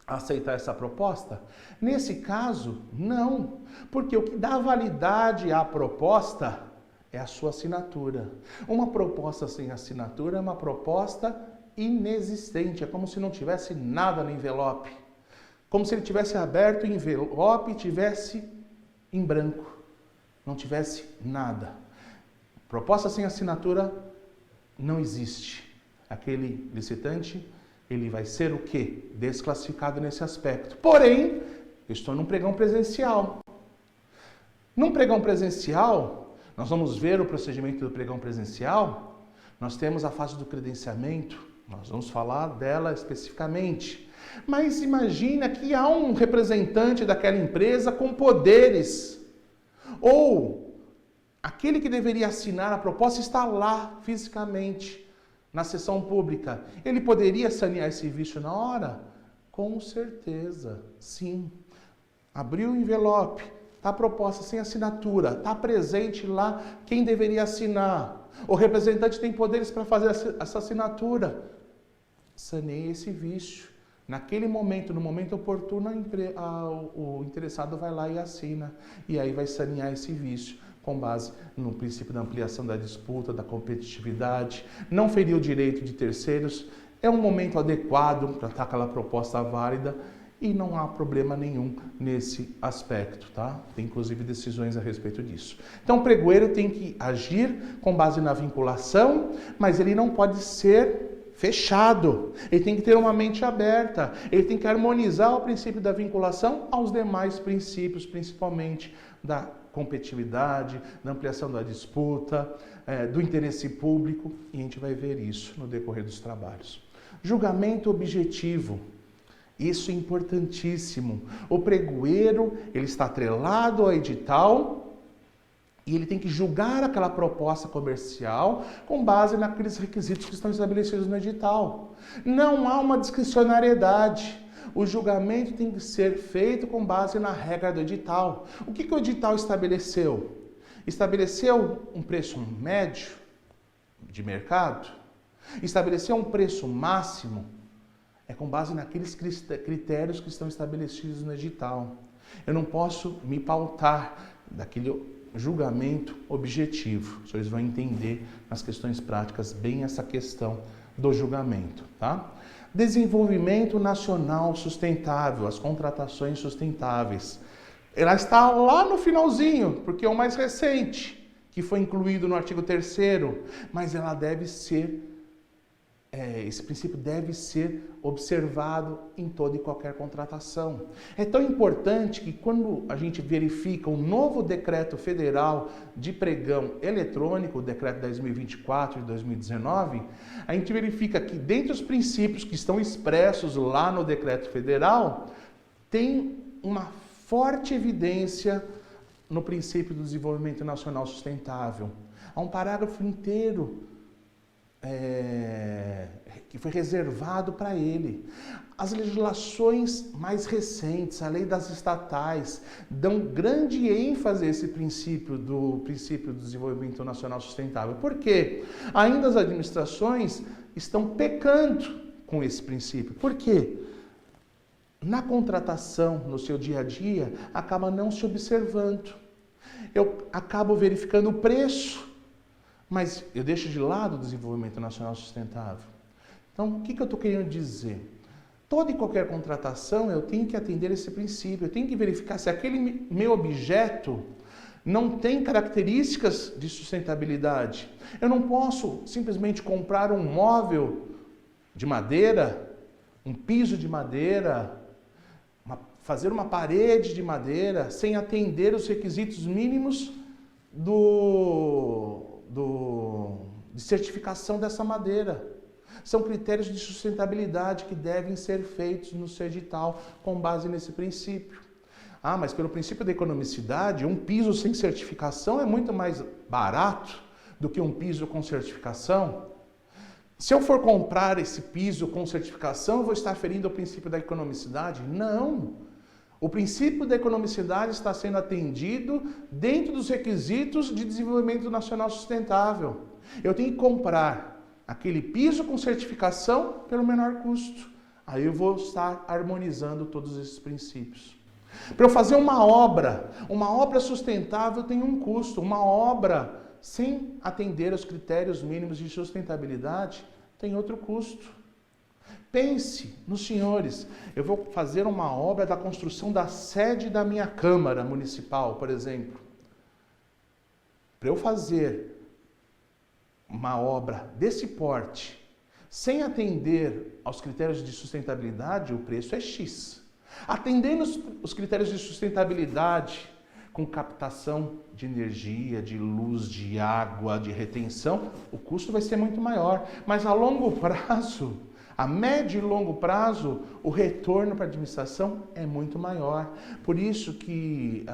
aceitar essa proposta? Nesse caso, não. Porque o que dá validade à proposta é a sua assinatura. Uma proposta sem assinatura é uma proposta inexistente. É como se não tivesse nada no envelope. Como se ele tivesse aberto o envelope e tivesse em branco. Não tivesse nada. Proposta sem assinatura não existe. Aquele licitante, ele vai ser o quê? Desclassificado nesse aspecto. Porém, eu estou num pregão presencial. Num pregão presencial, nós vamos ver o procedimento do pregão presencial. Nós temos a fase do credenciamento. Nós vamos falar dela especificamente. Mas imagina que há um representante daquela empresa com poderes. Ou aquele que deveria assinar a proposta está lá fisicamente, na sessão pública. Ele poderia sanear esse vício na hora? Com certeza, sim. Abriu o envelope, está a proposta sem assinatura, está presente lá quem deveria assinar. O representante tem poderes para fazer essa assinatura. Saneia esse vício. Naquele momento, no momento oportuno, o interessado vai lá e assina. E aí vai sanear esse vício, com base no princípio da ampliação da disputa, da competitividade, não ferir o direito de terceiros. É um momento adequado para estar aquela proposta válida e não há problema nenhum nesse aspecto, tá? Tem inclusive decisões a respeito disso. Então o pregoeiro tem que agir com base na vinculação, mas ele não pode ser fechado. Ele tem que ter uma mente aberta. Ele tem que harmonizar o princípio da vinculação aos demais princípios, principalmente da competitividade, da ampliação da disputa, do interesse público, e a gente vai ver isso no decorrer dos trabalhos. Julgamento objetivo. Isso é importantíssimo. O pregoeiro, ele está atrelado ao edital e ele tem que julgar aquela proposta comercial com base naqueles requisitos que estão estabelecidos no edital. Não há uma discricionariedade. O julgamento tem que ser feito com base na regra do edital. O que o edital estabeleceu? Estabeleceu um preço médio de mercado? Estabeleceu um preço máximo? É com base naqueles critérios que estão estabelecidos no edital. Eu não posso me pautar daquele julgamento objetivo. Os senhores vão entender nas questões práticas bem essa questão do julgamento, tá? Desenvolvimento nacional sustentável, as contratações sustentáveis. Ela está lá no finalzinho, porque é o mais recente, que foi incluído no artigo 3º, mas ela deve ser esse princípio deve ser observado em toda e qualquer contratação. É tão importante que quando a gente verifica um novo decreto federal de pregão eletrônico, o decreto 10.024 de 2019, a gente verifica que dentre os princípios que estão expressos lá no decreto federal, tem uma forte evidência no princípio do desenvolvimento nacional sustentável. Há um parágrafo inteiro que foi reservado para ele. As legislações mais recentes, a lei das estatais, dão grande ênfase a esse princípio do desenvolvimento nacional sustentável. Por quê? Ainda as administrações estão pecando com esse princípio. Por quê? Na contratação, no seu dia a dia, acaba não se observando. Eu acabo verificando o preço, mas eu deixo de lado o desenvolvimento nacional sustentável. Então, o que eu estou querendo dizer? Toda e qualquer contratação eu tenho que atender esse princípio. Eu tenho que verificar se aquele meu objeto não tem características de sustentabilidade. Eu não posso simplesmente comprar um móvel de madeira, um piso de madeira, fazer uma parede de madeira sem atender os requisitos mínimos de certificação dessa madeira. São critérios de sustentabilidade que devem ser feitos no seu edital com base nesse princípio. Ah, mas pelo princípio da economicidade, um piso sem certificação é muito mais barato do que um piso com certificação. Se eu for comprar esse piso com certificação, eu vou estar ferindo o princípio da economicidade? Não! O princípio da economicidade está sendo atendido dentro dos requisitos de desenvolvimento nacional sustentável. Eu tenho que comprar aquele piso com certificação pelo menor custo. Aí eu vou estar harmonizando todos esses princípios. Para eu fazer uma obra sustentável tem um custo. Uma obra sem atender aos critérios mínimos de sustentabilidade tem outro custo. Pense nos senhores, eu vou fazer uma obra da construção da sede da minha Câmara Municipal, por exemplo. Para eu fazer uma obra desse porte, sem atender aos critérios de sustentabilidade, o preço é X. Atendendo os critérios de sustentabilidade, com captação de energia, de luz, de água, de retenção, o custo vai ser muito maior. Mas a longo prazo, A médio e longo prazo, o retorno para a administração é muito maior. Por isso que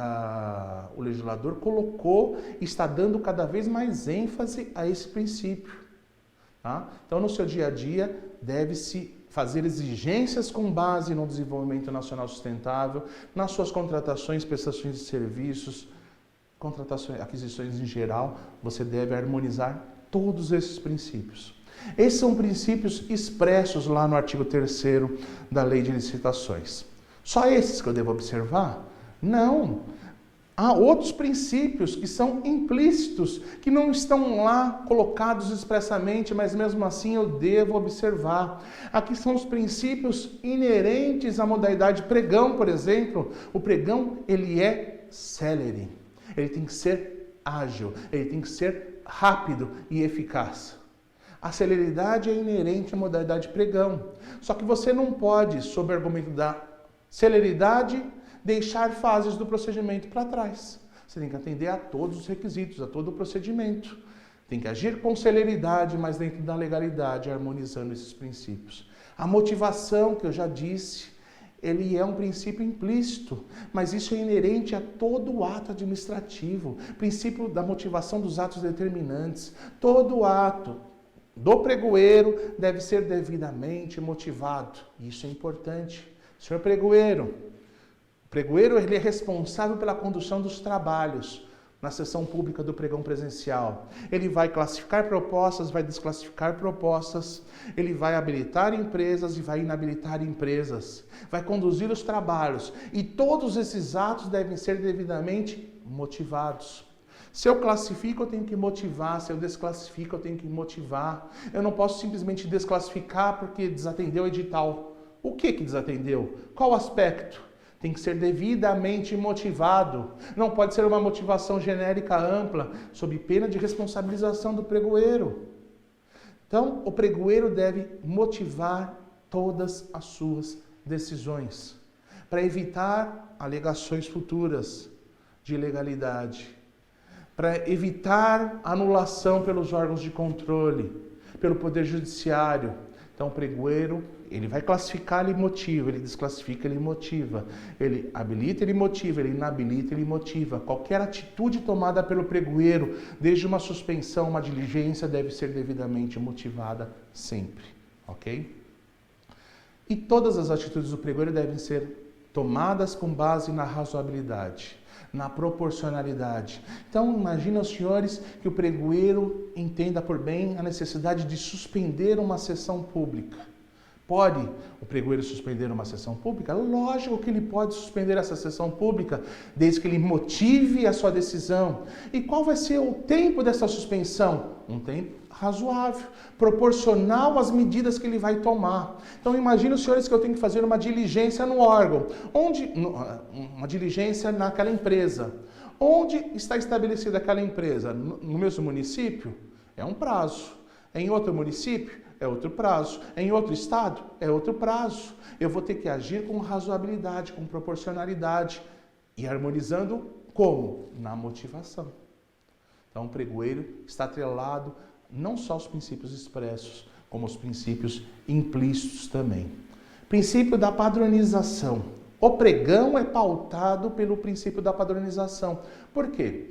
o legislador colocou e está dando cada vez mais ênfase a esse princípio. Tá? Então, no seu dia a dia, deve-se fazer exigências com base no desenvolvimento nacional sustentável, nas suas contratações, prestações de serviços, contratações, aquisições em geral, você deve harmonizar todos esses princípios. Esses são princípios expressos lá no artigo 3º da Lei de Licitações. Só esses que eu devo observar? Não. Há outros princípios que são implícitos, que não estão lá colocados expressamente, mas mesmo assim eu devo observar. Aqui são os princípios inerentes à modalidade pregão, por exemplo. O pregão, ele é célere, ele tem que ser ágil, ele tem que ser rápido e eficaz. A celeridade é inerente à modalidade pregão. Só que você não pode, sob o argumento da celeridade, deixar fases do procedimento para trás. Você tem que atender a todos os requisitos, a todo o procedimento. Tem que agir com celeridade, mas dentro da legalidade, harmonizando esses princípios. A motivação, que eu já disse, ele é um princípio implícito, mas isso é inerente a todo o ato administrativo. Princípio da motivação dos atos determinantes. Todo ato do pregoeiro deve ser devidamente motivado. Isso é importante. Senhor pregoeiro, o pregoeiro ele é responsável pela condução dos trabalhos na sessão pública do pregão presencial. Ele vai classificar propostas, vai desclassificar propostas, ele vai habilitar empresas e vai inabilitar empresas, vai conduzir os trabalhos e todos esses atos devem ser devidamente motivados. Se eu classifico, eu tenho que motivar. Se eu desclassifico, eu tenho que motivar. Eu não posso simplesmente desclassificar porque desatendeu o edital. O que desatendeu? Qual aspecto? Tem que ser devidamente motivado. Não pode ser uma motivação genérica ampla, sob pena de responsabilização do pregoeiro. Então, o pregoeiro deve motivar todas as suas decisões, para evitar alegações futuras de ilegalidade, para evitar anulação pelos órgãos de controle, pelo Poder Judiciário. Então, o pregoeiro, ele vai classificar, ele motiva, ele desclassifica, ele motiva, ele habilita, ele motiva, ele inabilita, ele motiva. Qualquer atitude tomada pelo pregoeiro, desde uma suspensão, uma diligência, deve ser devidamente motivada sempre, ok? E todas as atitudes do pregoeiro devem ser tomadas com base na razoabilidade, na proporcionalidade. Então, imagina os senhores que o pregoeiro entenda por bem a necessidade de suspender uma sessão pública. Pode o pregoeiro suspender uma sessão pública? Lógico que ele pode suspender essa sessão pública, desde que ele motive a sua decisão. E qual vai ser o tempo dessa suspensão? Um tempo razoável, proporcional às medidas que ele vai tomar. Então, imagine os senhores que eu tenho que fazer uma diligência no órgão, uma diligência naquela empresa. Onde está estabelecida aquela empresa? No mesmo município? É um prazo. Em outro município? É outro prazo. Em outro estado? É outro prazo. Eu vou ter que agir com razoabilidade, com proporcionalidade e harmonizando como? Na motivação. Então, o pregoeiro está atrelado não só aos princípios expressos, como aos princípios implícitos também. Princípio da padronização. O pregão é pautado pelo princípio da padronização. Por quê?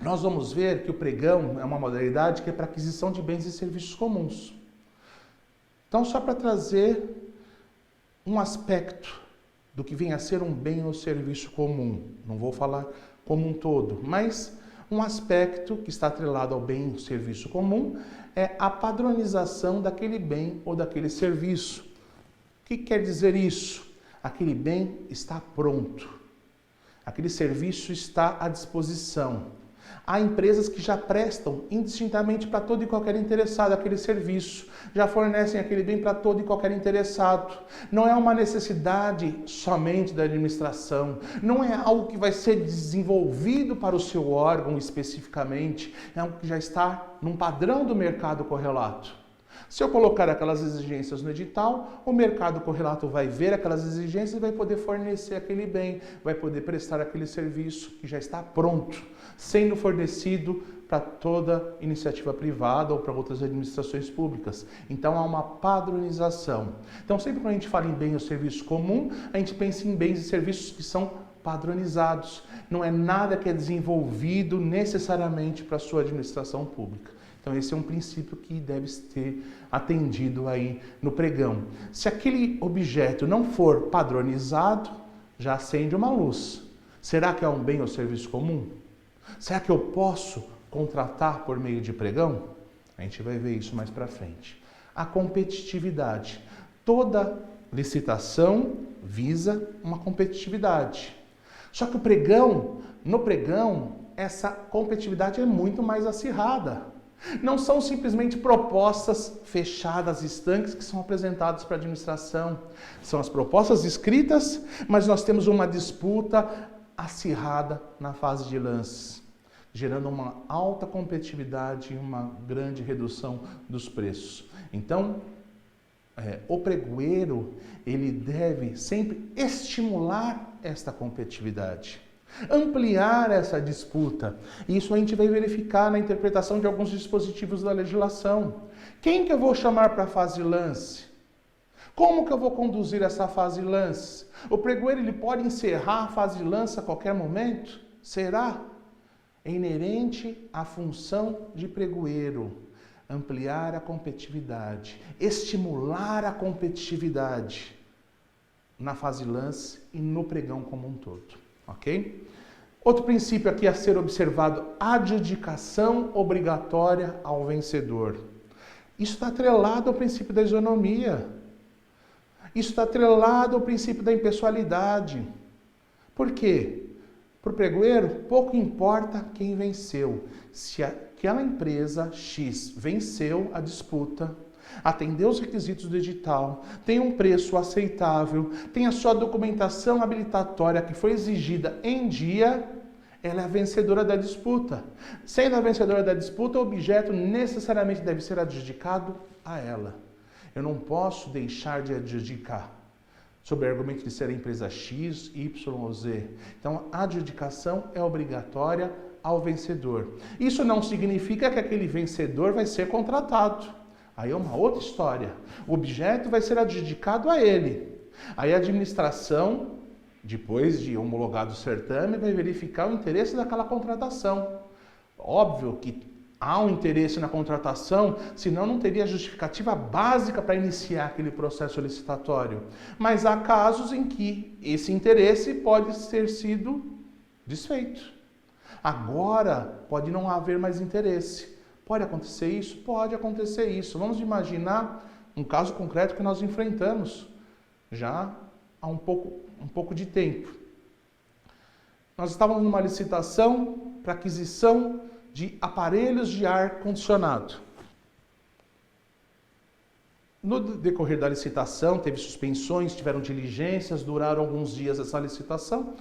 Nós vamos ver que o pregão é uma modalidade que é para aquisição de bens e serviços comuns. Então, só para trazer um aspecto do que vem a ser um bem ou serviço comum, não vou falar como um todo, mas um aspecto que está atrelado ao bem ou serviço comum é a padronização daquele bem ou daquele serviço. O que quer dizer isso? Aquele bem está pronto, aquele serviço está à disposição. Há empresas que já prestam indistintamente para todo e qualquer interessado aquele serviço, já fornecem aquele bem para todo e qualquer interessado. Não é uma necessidade somente da administração, não é algo que vai ser desenvolvido para o seu órgão especificamente, é algo que já está num padrão do mercado correlato. Se eu colocar aquelas exigências no edital, o mercado correlato vai ver aquelas exigências e vai poder fornecer aquele bem, vai poder prestar aquele serviço que já está pronto, sendo fornecido para toda iniciativa privada ou para outras administrações públicas. Então há uma padronização. Então sempre quando a gente fala em bem ou serviço comum, a gente pensa em bens e serviços que são padronizados. Não é nada que é desenvolvido necessariamente para a sua administração pública. Então esse é um princípio que deve ser atendido aí no pregão. Se aquele objeto não for padronizado, já acende uma luz. Será que é um bem ou serviço comum? Será que eu posso contratar por meio de pregão? A gente vai ver isso mais para frente. A competitividade. Toda licitação visa uma competitividade. Só que no pregão, essa competitividade é muito mais acirrada. Não são simplesmente propostas fechadas, estanques, que são apresentadas para a administração. São as propostas escritas, mas nós temos uma disputa acirrada na fase de lances, gerando uma alta competitividade e uma grande redução dos preços. Então, o pregoeiro, ele deve sempre estimular esta competitividade, ampliar essa disputa. Isso a gente vai verificar na interpretação de alguns dispositivos da legislação. Quem que eu vou chamar para a fase de lance? Como que eu vou conduzir essa fase de lance? O pregoeiro, ele pode encerrar a fase de lance a qualquer momento? Será? É inerente à função de pregoeiro ampliar a competitividade, estimular a competitividade na fase de lance e no pregão como um todo, ok? Outro princípio aqui a ser observado, adjudicação obrigatória ao vencedor. Isso está atrelado ao princípio da isonomia. Isso está atrelado ao princípio da impessoalidade. Por quê? Para o pregoeiro, pouco importa quem venceu. Se aquela empresa X venceu a disputa, atendeu os requisitos do edital, tem um preço aceitável, tem a sua documentação habilitatória que foi exigida em dia, ela é a vencedora da disputa. Sendo a vencedora da disputa, o objeto necessariamente deve ser adjudicado a ela. Eu não posso deixar de adjudicar, sob o argumento de ser a empresa X, Y ou Z. Então, a adjudicação é obrigatória ao vencedor. Isso não significa que aquele vencedor vai ser contratado. Aí é uma outra história. O objeto vai ser adjudicado a ele. Aí a administração, depois de homologado o certame, vai verificar o interesse daquela contratação. Óbvio que há um interesse na contratação, senão não teria justificativa básica para iniciar aquele processo licitatório. Mas há casos em que esse interesse pode ter sido desfeito. Agora pode não haver mais interesse. Pode acontecer isso? Pode acontecer isso. Vamos imaginar um caso concreto que nós enfrentamos já há um pouco de tempo. Nós estávamos numa licitação para aquisição de aparelhos de ar-condicionado. No decorrer da licitação, teve suspensões, tiveram diligências, duraram alguns dias essa licitação.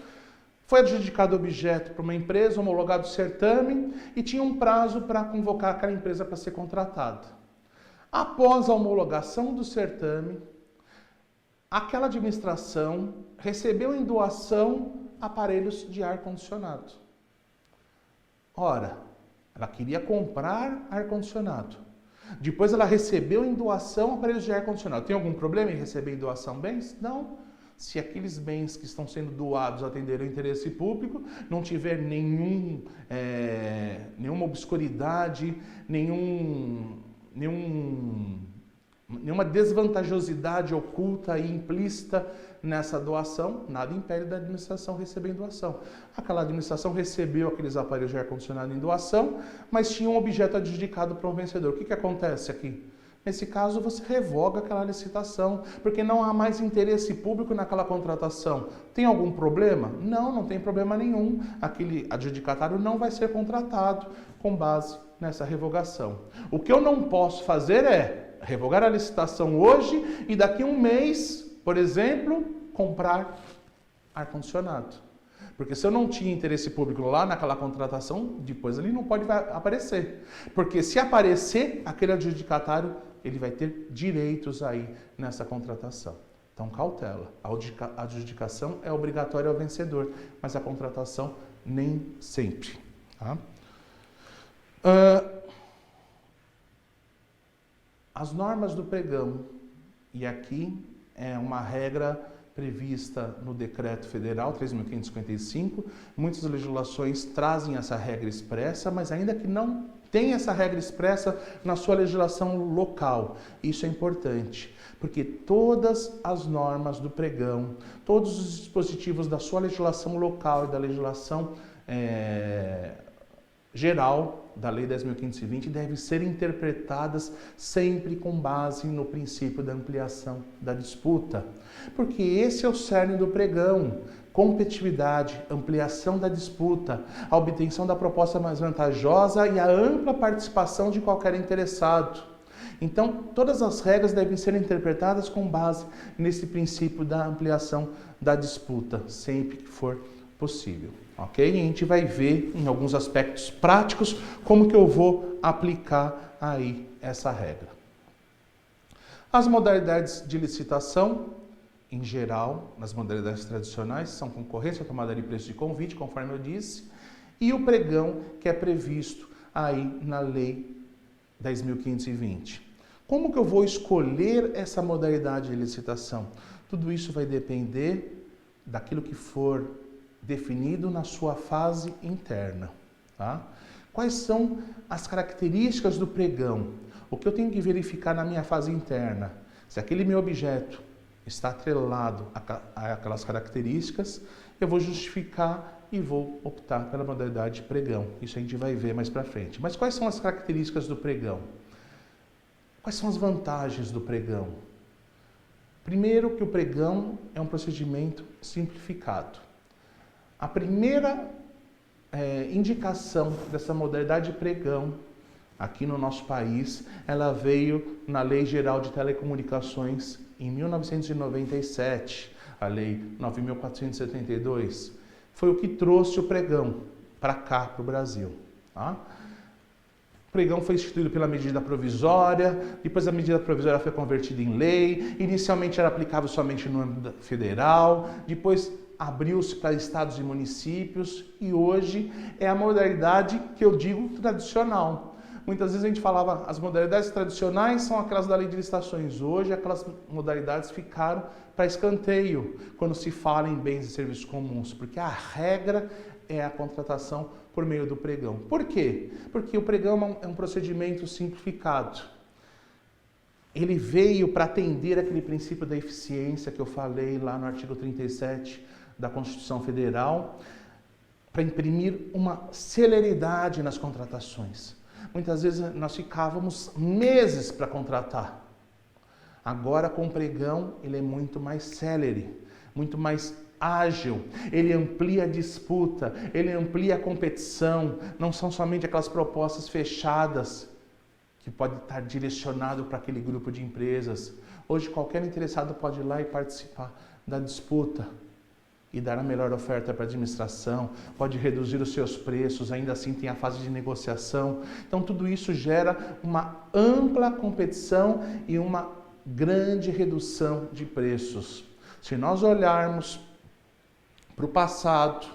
Foi adjudicado o objeto para uma empresa, homologado o certame e tinha um prazo para convocar aquela empresa para ser contratada. Após a homologação do certame, aquela administração recebeu em doação aparelhos de ar-condicionado. Ora, ela queria comprar ar-condicionado. Depois ela recebeu em doação aparelhos de ar-condicionado. Tem algum problema em receber em doação bens? Não. Se aqueles bens que estão sendo doados atenderem ao interesse público, não tiver nenhuma obscuridade, nenhuma desvantajosidade oculta e implícita nessa doação, nada impede da administração receber em doação. Aquela administração recebeu aqueles aparelhos de ar-condicionado em doação, mas tinha um objeto adjudicado para um vencedor. O que acontece aqui? Nesse caso, você revoga aquela licitação, porque não há mais interesse público naquela contratação. Tem algum problema? Não, não tem problema nenhum. Aquele adjudicatário não vai ser contratado com base nessa revogação. O que eu não posso fazer é revogar a licitação hoje e daqui a um mês, por exemplo, comprar ar-condicionado. Porque se eu não tinha interesse público lá naquela contratação, depois ele não pode aparecer. Porque se aparecer, aquele adjudicatário, ele vai ter direitos aí nessa contratação. Então, cautela. A adjudicação é obrigatória ao vencedor, mas a contratação nem sempre. Tá? As normas do pregão, e aqui é uma regra prevista no Decreto Federal 3.555, muitas legislações trazem essa regra expressa, mas ainda que não tenha essa regra expressa na sua legislação local, isso é importante, porque todas as normas do pregão, todos os dispositivos da sua legislação local e da legislação geral da Lei 10.520 devem ser interpretadas sempre com base no princípio da ampliação da disputa. Porque esse é o cerne do pregão: competitividade, ampliação da disputa, a obtenção da proposta mais vantajosa e a ampla participação de qualquer interessado. Então, todas as regras devem ser interpretadas com base nesse princípio da ampliação da disputa, sempre que for possível. Ok? E a gente vai ver em alguns aspectos práticos como que eu vou aplicar aí essa regra. As modalidades de licitação, em geral, nas modalidades tradicionais, são concorrência, tomada de preço de convite, conforme eu disse, e o pregão, que é previsto aí na Lei 10.520. Como que eu vou escolher essa modalidade de licitação? Tudo isso vai depender daquilo que for definido na sua fase interna. Tá? Quais são as características do pregão? O que eu tenho que verificar na minha fase interna? Se aquele meu objeto está atrelado àquelas características, eu vou justificar e vou optar pela modalidade de pregão. Isso a gente vai ver mais para frente. Mas quais são as características do pregão? Quais são as vantagens do pregão? Primeiro, que o pregão é um procedimento simplificado. A primeira indicação dessa modalidade de pregão aqui no nosso país, ela veio na Lei Geral de Telecomunicações em 1997, a Lei 9.472. Foi o que trouxe o pregão para cá, para o Brasil. Tá? O pregão foi instituído pela medida provisória, depois a medida provisória foi convertida em lei, inicialmente era aplicável somente no âmbito federal, depois abriu-se para estados e municípios e hoje é a modalidade que eu digo tradicional. Muitas vezes a gente falava, as modalidades tradicionais são aquelas da lei de licitações. Hoje aquelas modalidades ficaram para escanteio quando se fala em bens e serviços comuns, porque a regra é a contratação por meio do pregão. Por quê? Porque o pregão é um procedimento simplificado. Ele veio para atender aquele princípio da eficiência que eu falei lá no artigo 37 da Constituição Federal, para imprimir uma celeridade nas contratações. Muitas vezes nós ficávamos meses para contratar. Agora com o pregão ele é muito mais célere, muito mais ágil, ele amplia a disputa, ele amplia a competição, não são somente aquelas propostas fechadas que pode estar direcionado para aquele grupo de empresas. Hoje qualquer interessado pode ir lá e participar da disputa e dar a melhor oferta para a administração, pode reduzir os seus preços, ainda assim tem a fase de negociação. Então tudo isso gera uma ampla competição e uma grande redução de preços. Se nós olharmos para o passado,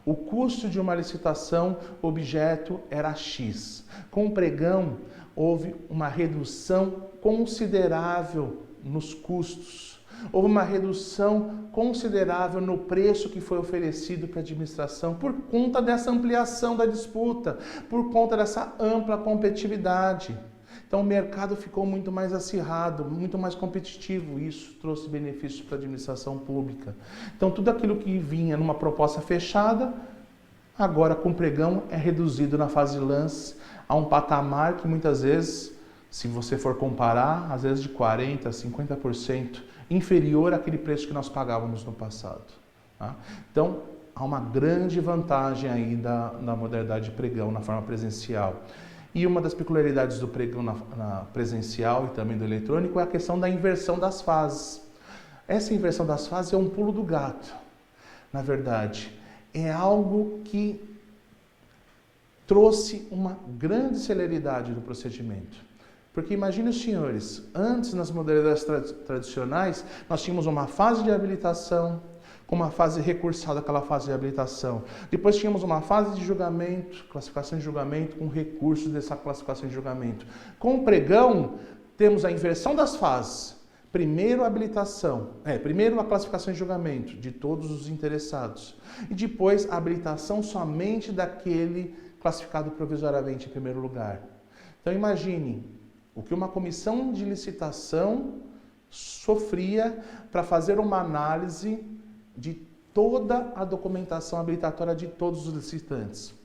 o custo de uma licitação objeto era X. Com o pregão, houve uma redução considerável nos custos. Houve uma redução considerável no preço que foi oferecido para a administração por conta dessa ampliação da disputa, por conta dessa ampla competitividade. Então o mercado ficou muito mais acirrado, muito mais competitivo. Isso trouxe benefícios para a administração pública. Então tudo aquilo que vinha numa proposta fechada, agora com o pregão é reduzido na fase de lance a um patamar que muitas vezes, se você for comparar, às vezes de 40% a 50% inferior àquele preço que nós pagávamos no passado. Tá? Então, há uma grande vantagem aí da modalidade de pregão na forma presencial. E uma das peculiaridades do pregão na presencial e também do eletrônico é a questão da inversão das fases. Essa inversão das fases é um pulo do gato. Na verdade, é algo que trouxe uma grande celeridade do procedimento. Porque imagine os senhores, antes nas modalidades tradicionais, nós tínhamos uma fase de habilitação, com uma fase recursal daquela fase de habilitação. Depois tínhamos uma fase de julgamento, classificação de julgamento, com recurso dessa classificação de julgamento. Com o pregão, temos a inversão das fases. Primeiro a habilitação, primeiro a classificação de julgamento de todos os interessados. E depois a habilitação somente daquele classificado provisoriamente em primeiro lugar. Então imagine o que uma comissão de licitação sofria para fazer uma análise de toda a documentação habilitatória de todos os licitantes.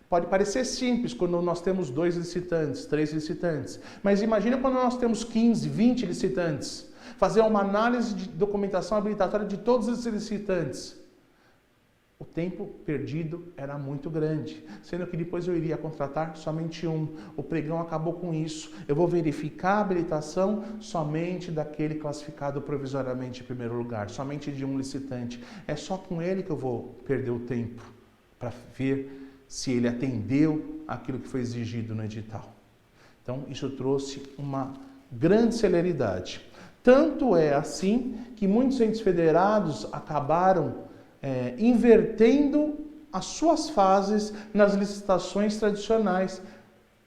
Pode parecer simples quando nós temos 2 licitantes, 3 licitantes, mas imagina quando nós temos 15, 20 licitantes. Fazer uma análise de documentação habilitatória de todos os licitantes. O tempo perdido era muito grande, sendo que depois eu iria contratar somente um. O pregão acabou com isso. Eu vou verificar a habilitação somente daquele classificado provisoriamente em primeiro lugar, somente de um licitante. É só com ele que eu vou perder o tempo para ver se ele atendeu aquilo que foi exigido no edital. Então, isso trouxe uma grande celeridade. Tanto é assim que muitos entes federados acabaram invertendo as suas fases nas licitações tradicionais,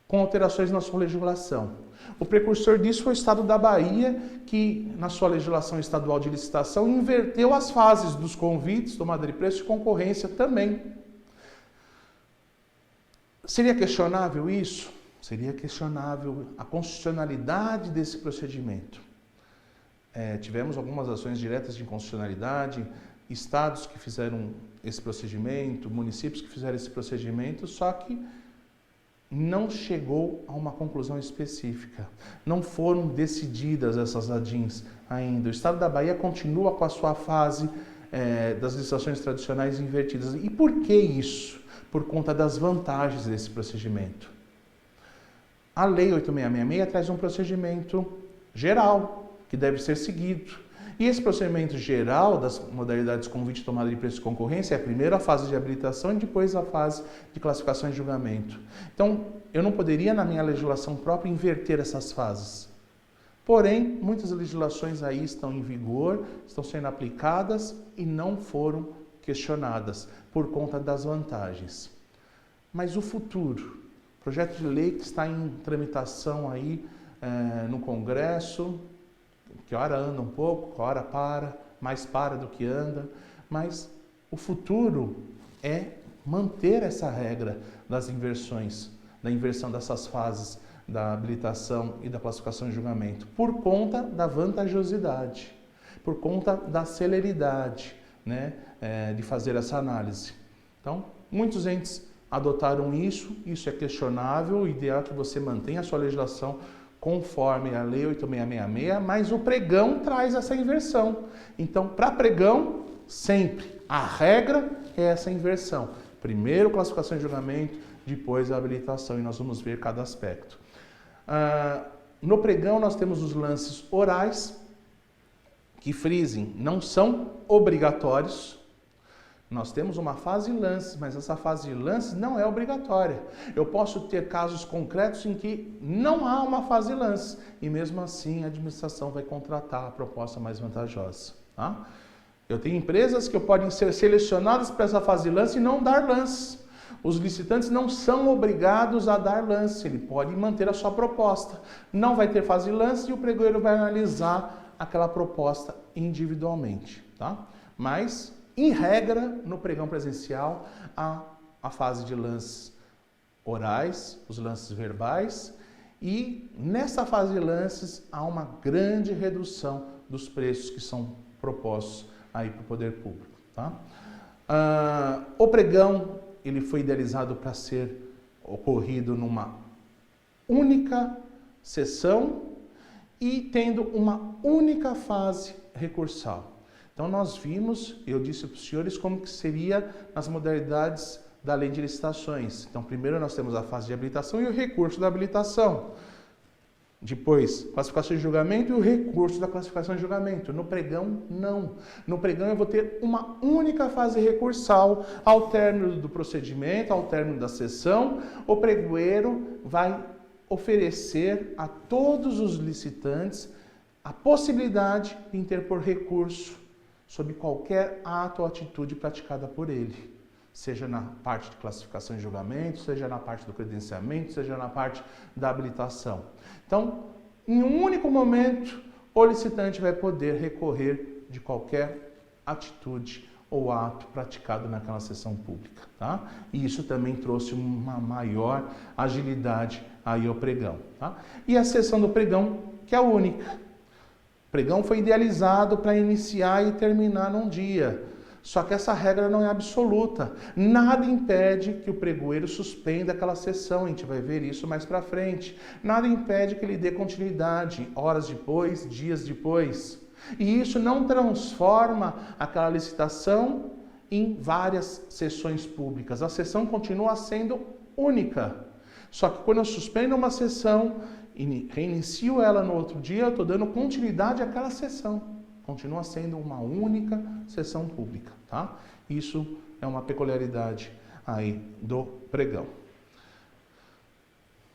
com alterações na sua legislação. O precursor disso foi o Estado da Bahia, que na sua legislação estadual de licitação inverteu as fases dos convites, tomada de preço e concorrência também. Seria questionável isso? Seria questionável a constitucionalidade desse procedimento. Tivemos algumas ações diretas de inconstitucionalidade, estados que fizeram esse procedimento, municípios que fizeram esse procedimento, só que não chegou a uma conclusão específica. Não foram decididas essas ADINs ainda. O Estado da Bahia continua com a sua fase das licitações tradicionais invertidas. E por que isso? Por conta das vantagens desse procedimento. A Lei 8666 traz um procedimento geral, que deve ser seguido. E esse procedimento geral das modalidades convite, tomada de preço e concorrência é primeiro a fase de habilitação e depois a fase de classificação e julgamento. Então, eu não poderia, na minha legislação própria, inverter essas fases. Porém, muitas legislações aí estão em vigor, estão sendo aplicadas e não foram questionadas por conta das vantagens. Mas o futuro, projeto de lei que está em tramitação aí no Congresso, que hora anda um pouco, hora para, mais para do que anda, mas o futuro é manter essa regra das inversões, da inversão dessas fases da habilitação e da classificação e julgamento, por conta da vantajosidade, por conta da celeridade, né, de fazer essa análise. Então, muitos entes adotaram isso é questionável, o ideal é que você mantenha a sua legislação conforme a Lei 8666, mas o pregão traz essa inversão. Então, para pregão, sempre a regra é essa inversão. Primeiro classificação e julgamento, depois a habilitação, e nós vamos ver cada aspecto. No pregão nós temos os lances orais, que frisem, não são obrigatórios. Nós temos uma fase de lances, mas essa fase de lances não é obrigatória. Eu posso ter casos concretos em que não há uma fase de lances e mesmo assim a administração vai contratar a proposta mais vantajosa. Tá? Eu tenho empresas que podem ser selecionadas para essa fase de lance e não dar lance. Os licitantes não são obrigados a dar lance, ele pode manter a sua proposta. Não vai ter fase de lance e o pregoeiro vai analisar aquela proposta individualmente. Tá? Mas, em regra, no pregão presencial, há a fase de lances orais, os lances verbais, e nessa fase de lances há uma grande redução dos preços que são propostos aí para o poder público. Tá? O pregão ele foi idealizado para ser ocorrido numa única sessão e tendo uma única fase recursal. Então nós vimos, eu disse para os senhores como que seria nas modalidades da lei de licitações. Então primeiro nós temos a fase de habilitação e o recurso da habilitação. Depois, classificação de julgamento e o recurso da classificação de julgamento. No pregão, não. No pregão eu vou ter uma única fase recursal. Ao término do procedimento, ao término da sessão, o pregoeiro vai oferecer a todos os licitantes a possibilidade de interpor recurso sobre qualquer ato ou atitude praticada por ele. Seja na parte de classificação de julgamento, seja na parte do credenciamento, seja na parte da habilitação. Então, em um único momento, o licitante vai poder recorrer de qualquer atitude ou ato praticado naquela sessão pública, tá? E isso também trouxe uma maior agilidade aí ao pregão, tá? E a sessão do pregão, que é a única. O pregão foi idealizado para iniciar e terminar num dia. Só que essa regra não é absoluta. Nada impede que o pregoeiro suspenda aquela sessão, a gente vai ver isso mais para frente. Nada impede que ele dê continuidade, horas depois, dias depois. E isso não transforma aquela licitação em várias sessões públicas. A sessão continua sendo única. Só que quando eu suspendo uma sessão e reinicio ela no outro dia, eu estou dando continuidade àquela sessão. Continua sendo uma única sessão pública, tá? Isso é uma peculiaridade aí do pregão.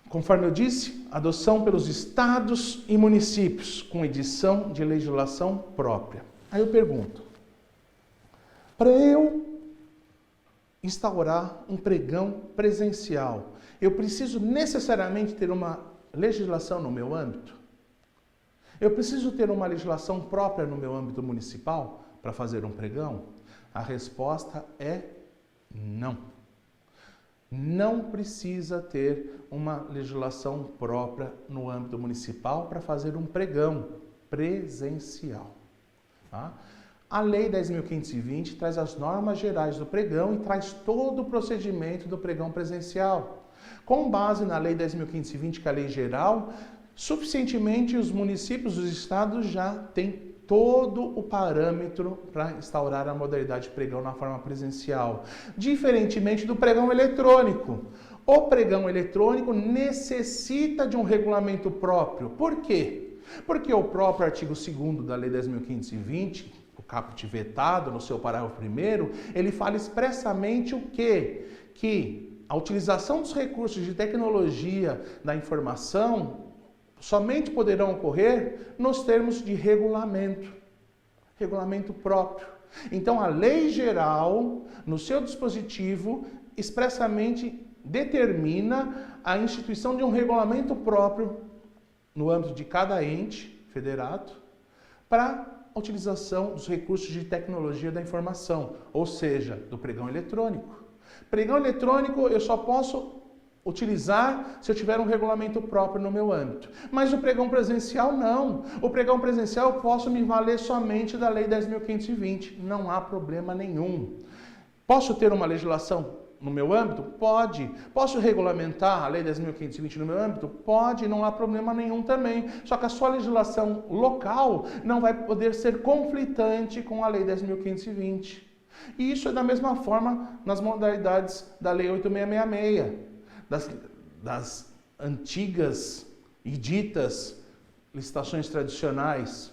Conforme eu disse, adoção pelos estados e municípios, com edição de legislação própria. Aí eu pergunto, para eu instaurar um pregão presencial, eu preciso necessariamente ter uma legislação no meu âmbito? Eu preciso ter uma legislação própria no meu âmbito municipal para fazer um pregão? A resposta é não. Não precisa ter uma legislação própria no âmbito municipal para fazer um pregão presencial. Tá? A Lei 10.520 traz as normas gerais do pregão e traz todo o procedimento do pregão presencial. Com base na Lei 10.520, que é a lei geral, suficientemente os municípios, os estados já têm todo o parâmetro para instaurar a modalidade de pregão na forma presencial, diferentemente do pregão eletrônico. O pregão eletrônico necessita de um regulamento próprio. Por quê? Porque o próprio artigo 2º da Lei 10.520, o caput vetado no seu parágrafo 1º, ele fala expressamente o quê? Que a utilização dos recursos de tecnologia da informação somente poderão ocorrer nos termos de regulamento próprio. Então, a lei geral, no seu dispositivo, expressamente determina a instituição de um regulamento próprio no âmbito de cada ente federado para a utilização dos recursos de tecnologia da informação, ou seja, do pregão eletrônico. Pregão eletrônico eu só posso utilizar se eu tiver um regulamento próprio no meu âmbito. Mas o pregão presencial não. O pregão presencial eu posso me valer somente da Lei 10.520. Não há problema nenhum. Posso ter uma legislação no meu âmbito? Pode. Posso regulamentar a Lei 10.520 no meu âmbito? Pode, não há problema nenhum também. Só que a sua legislação local não vai poder ser conflitante com a Lei 10.520. E isso é da mesma forma nas modalidades da Lei 8.666. Das antigas e ditas licitações tradicionais,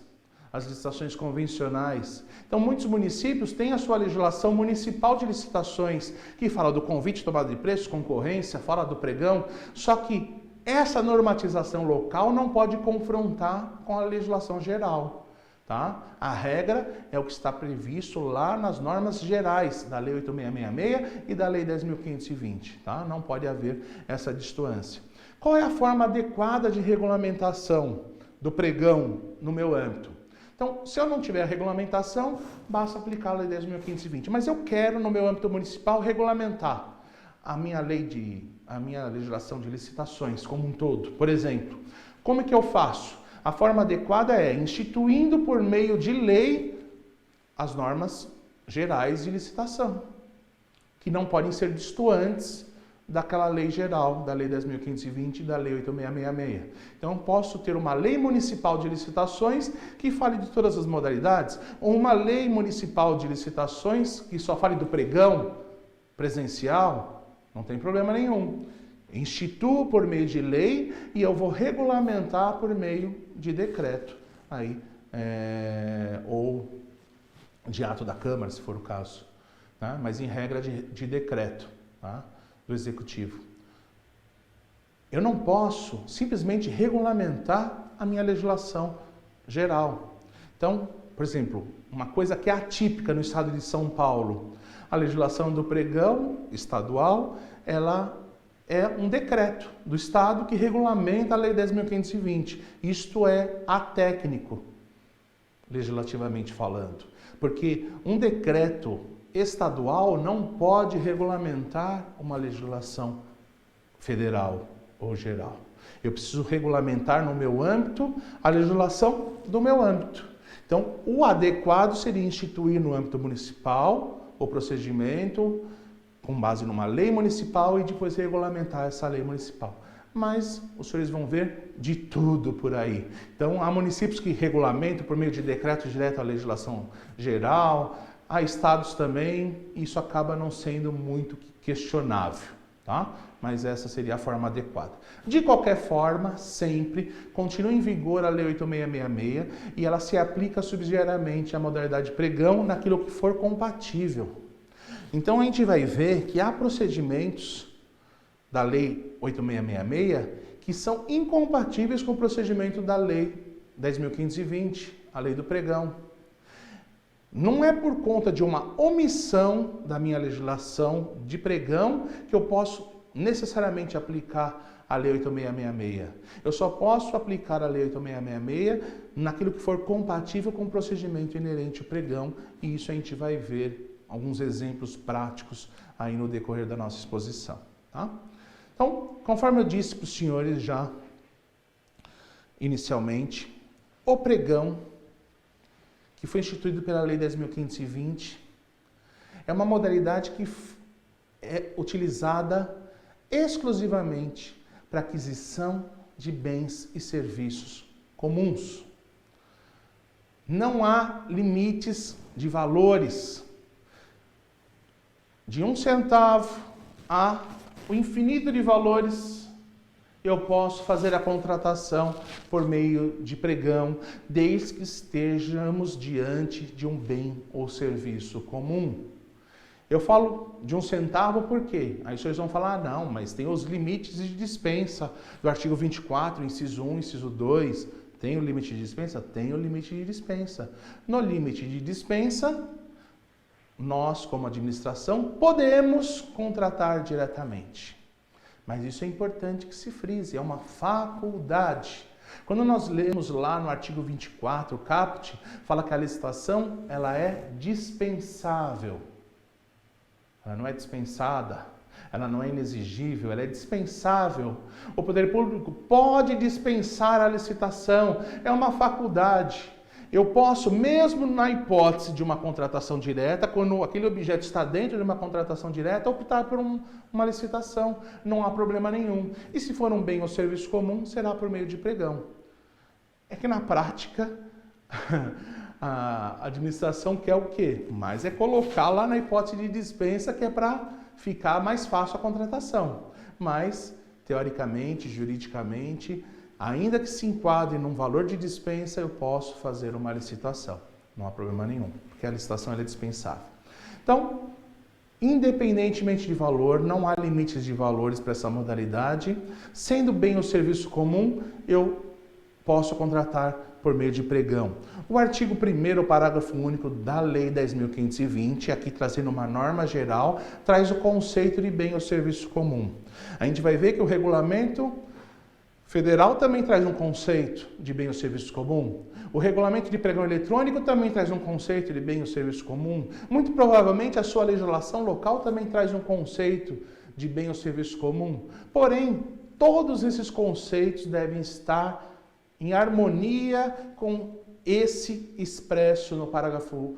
as licitações convencionais. Então, muitos municípios têm a sua legislação municipal de licitações, que fala do convite, tomada de preços, concorrência, fala do pregão, só que essa normatização local não pode confrontar com a legislação geral. Tá? A regra é o que está previsto lá nas normas gerais da Lei 8.666 e da Lei 10.520. Tá? Não pode haver essa distância. Qual é a forma adequada de regulamentação do pregão no meu âmbito? Então, se eu não tiver regulamentação, basta aplicar a Lei 10.520. Mas eu quero, no meu âmbito municipal, regulamentar a minha legislação de licitações como um todo. Por exemplo, como é que eu faço? A forma adequada é instituindo por meio de lei as normas gerais de licitação, que não podem ser distantes daquela lei geral, da Lei 10.520 e da Lei 8.666. Então, eu posso ter uma lei municipal de licitações que fale de todas as modalidades, ou uma lei municipal de licitações que só fale do pregão presencial, não tem problema nenhum. instituo por meio de lei e eu vou regulamentar por meio de decreto, aí, ou de ato da Câmara, se for o caso, tá? Mas em regra de decreto, tá? Do Executivo. Eu não posso simplesmente regulamentar a minha legislação geral. Então, por exemplo, uma coisa que é atípica no estado de São Paulo, a legislação do pregão estadual, ela é um decreto do Estado que regulamenta a Lei 10.520. Isto é atécnico, legislativamente falando, porque um decreto estadual não pode regulamentar uma legislação federal ou geral. Eu preciso regulamentar no meu âmbito a legislação do meu âmbito. Então, o adequado seria instituir no âmbito municipal o procedimento com base numa lei municipal e depois regulamentar essa lei municipal. Mas os senhores vão ver de tudo por aí. Então, há municípios que regulamentam por meio de decreto direto a legislação geral, há estados também, isso acaba não sendo muito questionável, tá? Mas essa seria a forma adequada. De qualquer forma, sempre continua em vigor a Lei 8.666 e ela se aplica subsidiariamente à modalidade pregão naquilo que for compatível. Então, a gente vai ver que há procedimentos da Lei 8.666 que são incompatíveis com o procedimento da Lei 10.520, a Lei do Pregão. Não é por conta de uma omissão da minha legislação de pregão que eu posso necessariamente aplicar a Lei 8.666. Eu só posso aplicar a Lei 8.666 naquilo que for compatível com o procedimento inerente ao pregão, e isso a gente vai ver alguns exemplos práticos aí no decorrer da nossa exposição, tá? Então, conforme eu disse para os senhores já inicialmente, o pregão, que foi instituído pela Lei 10.520, é uma modalidade que é utilizada exclusivamente para aquisição de bens e serviços comuns. Não há limites de valores. De 1 centavo a o infinito de valores, eu posso fazer a contratação por meio de pregão, desde que estejamos diante de um bem ou serviço comum. Eu falo de 1 centavo por quê? Aí vocês vão falar, não, mas tem os limites de dispensa do artigo 24, inciso 1, inciso 2. Tem o limite de dispensa? Tem o limite de dispensa. No limite de dispensa, nós, como administração, podemos contratar diretamente. Mas isso é importante que se frise, é uma faculdade. Quando nós lemos lá no artigo 24, o caput, fala que a licitação ela é dispensável. Ela não é dispensada, ela não é inexigível, ela é dispensável. O poder público pode dispensar a licitação, é uma faculdade. Eu posso, mesmo na hipótese de uma contratação direta, quando aquele objeto está dentro de uma contratação direta, optar por uma licitação. Não há problema nenhum. E se for um bem ou serviço comum, será por meio de pregão. É que na prática, a administração quer o quê? Mas é colocar lá na hipótese de dispensa, que é para ficar mais fácil a contratação. Mas, teoricamente, juridicamente, ainda que se enquadre num valor de dispensa, eu posso fazer uma licitação. Não há problema nenhum, porque a licitação ela é dispensável. Então, independentemente de valor, não há limites de valores para essa modalidade. Sendo bem o serviço comum, eu posso contratar por meio de pregão. O artigo 1º, parágrafo único da Lei 10.520, aqui trazendo uma norma geral, traz o conceito de bem ou serviço comum. A gente vai ver que o regulamento federal também traz um conceito de bem ou serviço comum. O regulamento de pregão eletrônico também traz um conceito de bem ou serviço comum. Muito provavelmente a sua legislação local também traz um conceito de bem ou serviço comum. Porém, todos esses conceitos devem estar em harmonia com esse expresso no parágrafo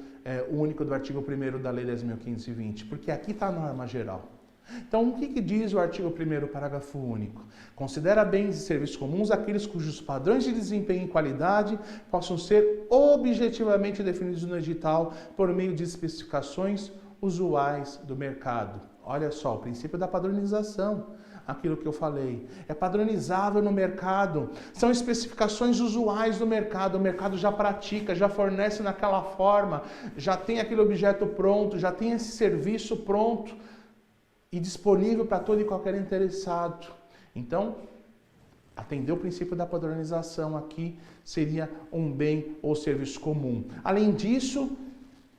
único do artigo 1º da Lei 10.520, porque aqui está a norma geral. Então, o que diz o artigo 1º, parágrafo único? Considera bens e serviços comuns aqueles cujos padrões de desempenho e qualidade possam ser objetivamente definidos no edital por meio de especificações usuais do mercado. Olha só, o princípio da padronização. Aquilo que eu falei. É padronizável no mercado. São especificações usuais do mercado. O mercado já pratica, já fornece naquela forma, já tem aquele objeto pronto, já tem esse serviço pronto e disponível para todo e qualquer interessado. Então, atender o princípio da padronização aqui seria um bem ou serviço comum. Além disso,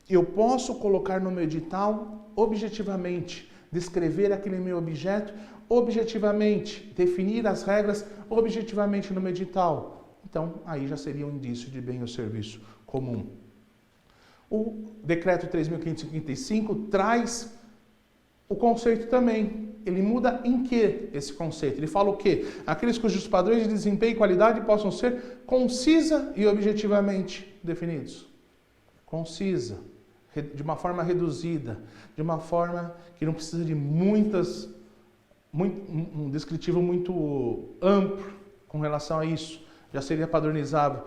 eu posso colocar no meu edital objetivamente, descrever aquele meu objeto objetivamente, definir as regras objetivamente no meu edital. Então, aí já seria um indício de bem ou serviço comum. O decreto 3.555 traz o conceito também. Ele muda em que esse conceito? Ele fala o quê? Aqueles cujos padrões de desempenho e qualidade possam ser concisa e objetivamente definidos. Concisa, de uma forma reduzida, de uma forma que não precisa de um descritivo muito amplo com relação a isso. Já seria padronizável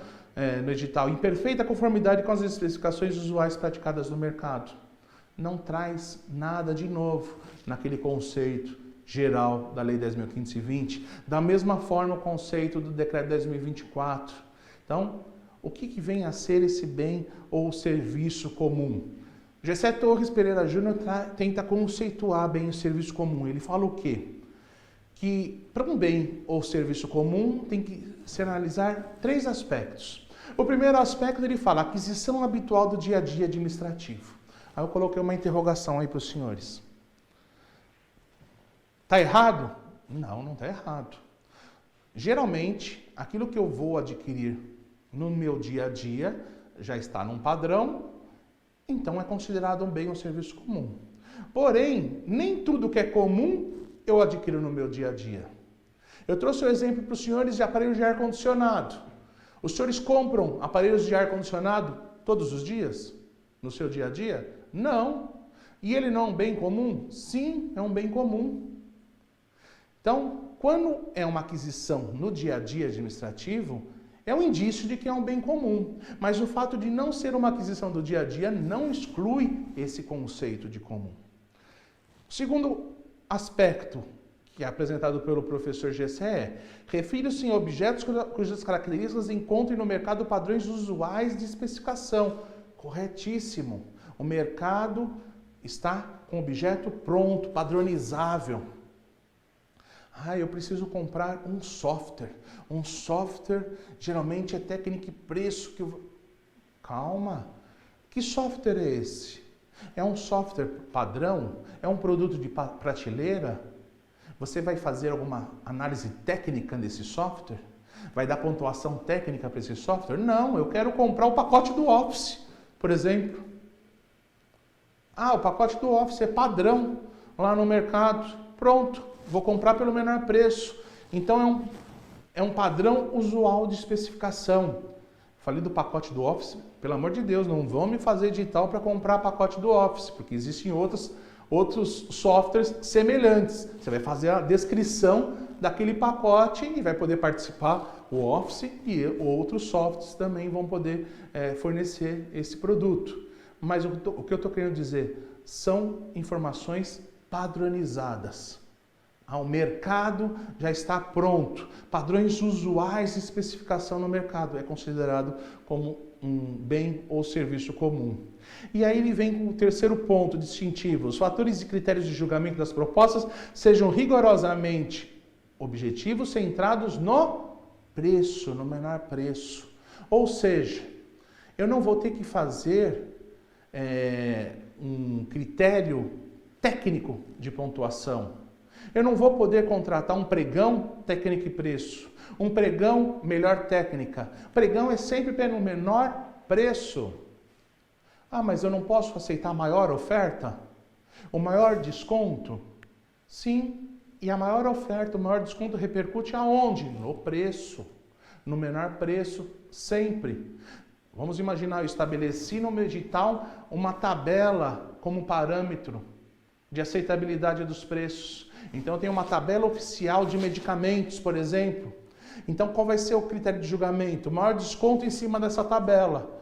no edital. Em perfeita conformidade com as especificações usuais praticadas no mercado. Não traz nada de novo naquele conceito geral da Lei 10.520. Da mesma forma o conceito do Decreto 10.024. Então, o que vem a ser esse bem ou serviço comum? Gessé Torres Pereira Júnior tenta conceituar bem o serviço comum. Ele fala o quê? Que para um bem ou serviço comum tem que se analisar 3 aspectos. O primeiro aspecto ele fala aquisição habitual do dia a dia administrativo. Aí eu coloquei uma interrogação aí para os senhores. Está errado? Não, não está errado. Geralmente, aquilo que eu vou adquirir no meu dia a dia já está num padrão, então é considerado um bem ou serviço comum. Porém, nem tudo que é comum eu adquiro no meu dia a dia. Eu trouxe o exemplo para os senhores de aparelhos de ar-condicionado. Os senhores compram aparelhos de ar-condicionado todos os dias? No seu dia a dia? Não. E ele não é um bem comum? Sim, é um bem comum. Então, quando é uma aquisição no dia a dia administrativo, é um indício de que é um bem comum. Mas o fato de não ser uma aquisição do dia a dia não exclui esse conceito de comum. O segundo aspecto que é apresentado pelo professor Gessé refere-se em objetos cujas características encontrem no mercado padrões usuais de especificação. Corretíssimo. O mercado está com o objeto pronto, padronizável. Eu preciso comprar um software. Um software geralmente é técnica e preço. Calma. Que software é esse? É um software padrão? É um produto de prateleira? Você vai fazer alguma análise técnica desse software? Vai dar pontuação técnica para esse software? Não, eu quero comprar o pacote do Office, por exemplo. O pacote do Office é padrão lá no mercado. Pronto, vou comprar pelo menor preço. Então é um padrão usual de especificação. Falei do pacote do Office, pelo amor de Deus, não vão me fazer edital para comprar pacote do Office, porque existem outros softwares semelhantes. Você vai fazer a descrição daquele pacote e vai poder participar o Office e outros softwares também vão poder fornecer esse produto. Mas o que eu estou querendo dizer são informações padronizadas. O mercado já está pronto. Padrões usuais de especificação no mercado é considerado como um bem ou serviço comum. E aí ele vem com o terceiro ponto distintivo. Os fatores e critérios de julgamento das propostas sejam rigorosamente objetivos, centrados no preço, no menor preço. Ou seja, eu não vou ter que fazer um critério técnico de pontuação. Eu não vou poder contratar um pregão técnica e preço. Um pregão melhor técnica. Pregão é sempre pelo menor preço. Mas eu não posso aceitar maior oferta? O maior desconto? Sim. E a maior oferta, o maior desconto repercute aonde? No preço. No menor preço, sempre. Vamos imaginar, eu estabeleci no meu edital uma tabela como parâmetro de aceitabilidade dos preços. Então, eu tenho uma tabela oficial de medicamentos, por exemplo. Então, qual vai ser o critério de julgamento? O maior desconto em cima dessa tabela.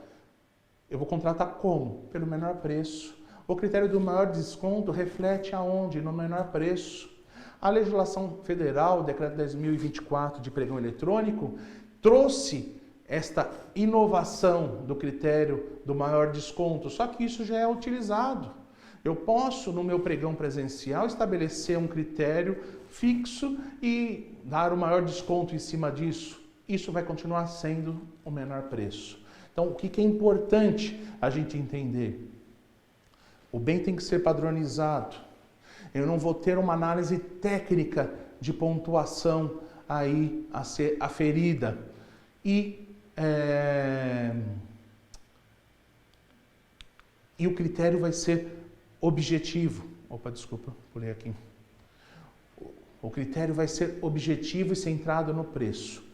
Eu vou contratar como? Pelo menor preço. O critério do maior desconto reflete aonde? No menor preço. A legislação federal, o decreto 10.024 de pregão eletrônico, trouxe esta inovação do critério do maior desconto, só que isso já é utilizado. Eu posso, no meu pregão presencial, estabelecer um critério fixo e dar o maior desconto em cima disso. Isso vai continuar sendo o menor preço. Então, o que é importante a gente entender? O bem tem que ser padronizado. Eu não vou ter uma análise técnica de pontuação aí a ser aferida. E o critério vai ser objetivo. Opa, desculpa, pulei aqui. O critério vai ser objetivo e centrado no preço.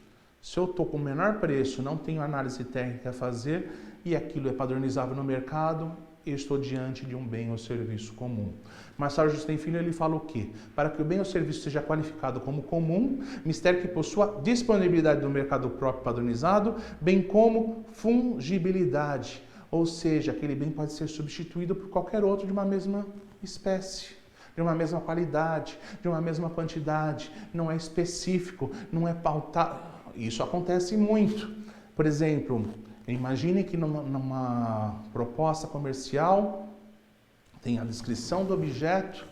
Se eu estou com o menor preço, não tenho análise técnica a fazer e aquilo é padronizável no mercado, eu estou diante de um bem ou serviço comum. Marcelo Justem Filho, ele fala o quê? Para que o bem ou serviço seja qualificado como comum, mistério que possua disponibilidade no mercado próprio padronizado, bem como fungibilidade. Ou seja, aquele bem pode ser substituído por qualquer outro de uma mesma espécie, de uma mesma qualidade, de uma mesma quantidade. Não é específico, não é pautado. Isso acontece muito. Por exemplo, imagine que numa proposta comercial tem a descrição do objeto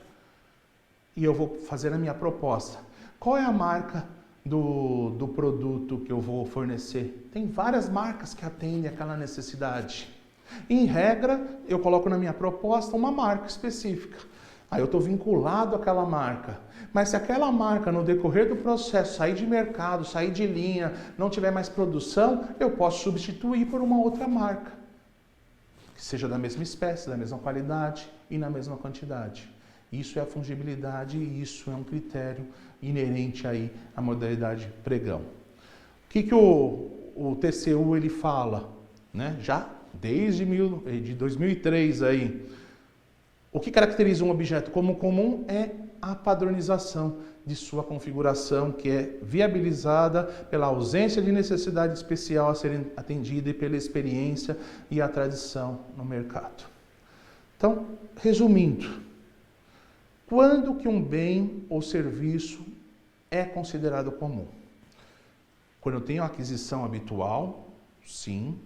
e eu vou fazer a minha proposta. Qual é a marca do produto que eu vou fornecer? Tem várias marcas que atendem àquela necessidade. Em regra, eu coloco na minha proposta uma marca específica. Aí eu estou vinculado àquela marca. Mas se aquela marca, no decorrer do processo, sair de mercado, sair de linha, não tiver mais produção, eu posso substituir por uma outra marca. Que seja da mesma espécie, da mesma qualidade e na mesma quantidade. Isso é a fungibilidade e isso é um critério inerente aí à modalidade pregão. O que o TCU ele fala? Né? Já desde 2003 aí. O que caracteriza um objeto como comum é a padronização de sua configuração, que é viabilizada pela ausência de necessidade especial a ser atendida e pela experiência e a tradição no mercado. Então, resumindo, quando que um bem ou serviço é considerado comum? Quando eu tenho a aquisição habitual, sim,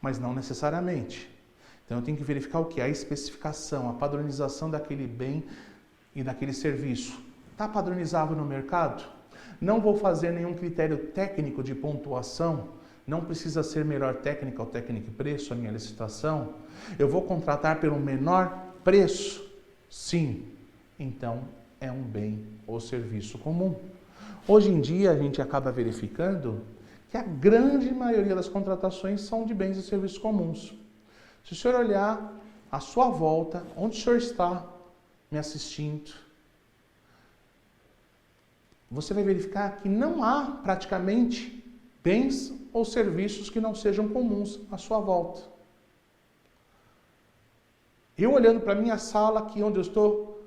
mas não necessariamente. Então eu tenho que verificar o que? A especificação, a padronização daquele bem e daquele serviço. Está padronizável no mercado? Não vou fazer nenhum critério técnico de pontuação, não precisa ser melhor técnica ou técnica e preço a minha licitação. Eu vou contratar pelo menor preço? Sim. Então é um bem ou serviço comum. Hoje em dia a gente acaba verificando que a grande maioria das contratações são de bens e serviços comuns. Se o senhor olhar à sua volta, onde o senhor está me assistindo, você vai verificar que não há praticamente bens ou serviços que não sejam comuns à sua volta. Eu olhando para a minha sala aqui onde eu estou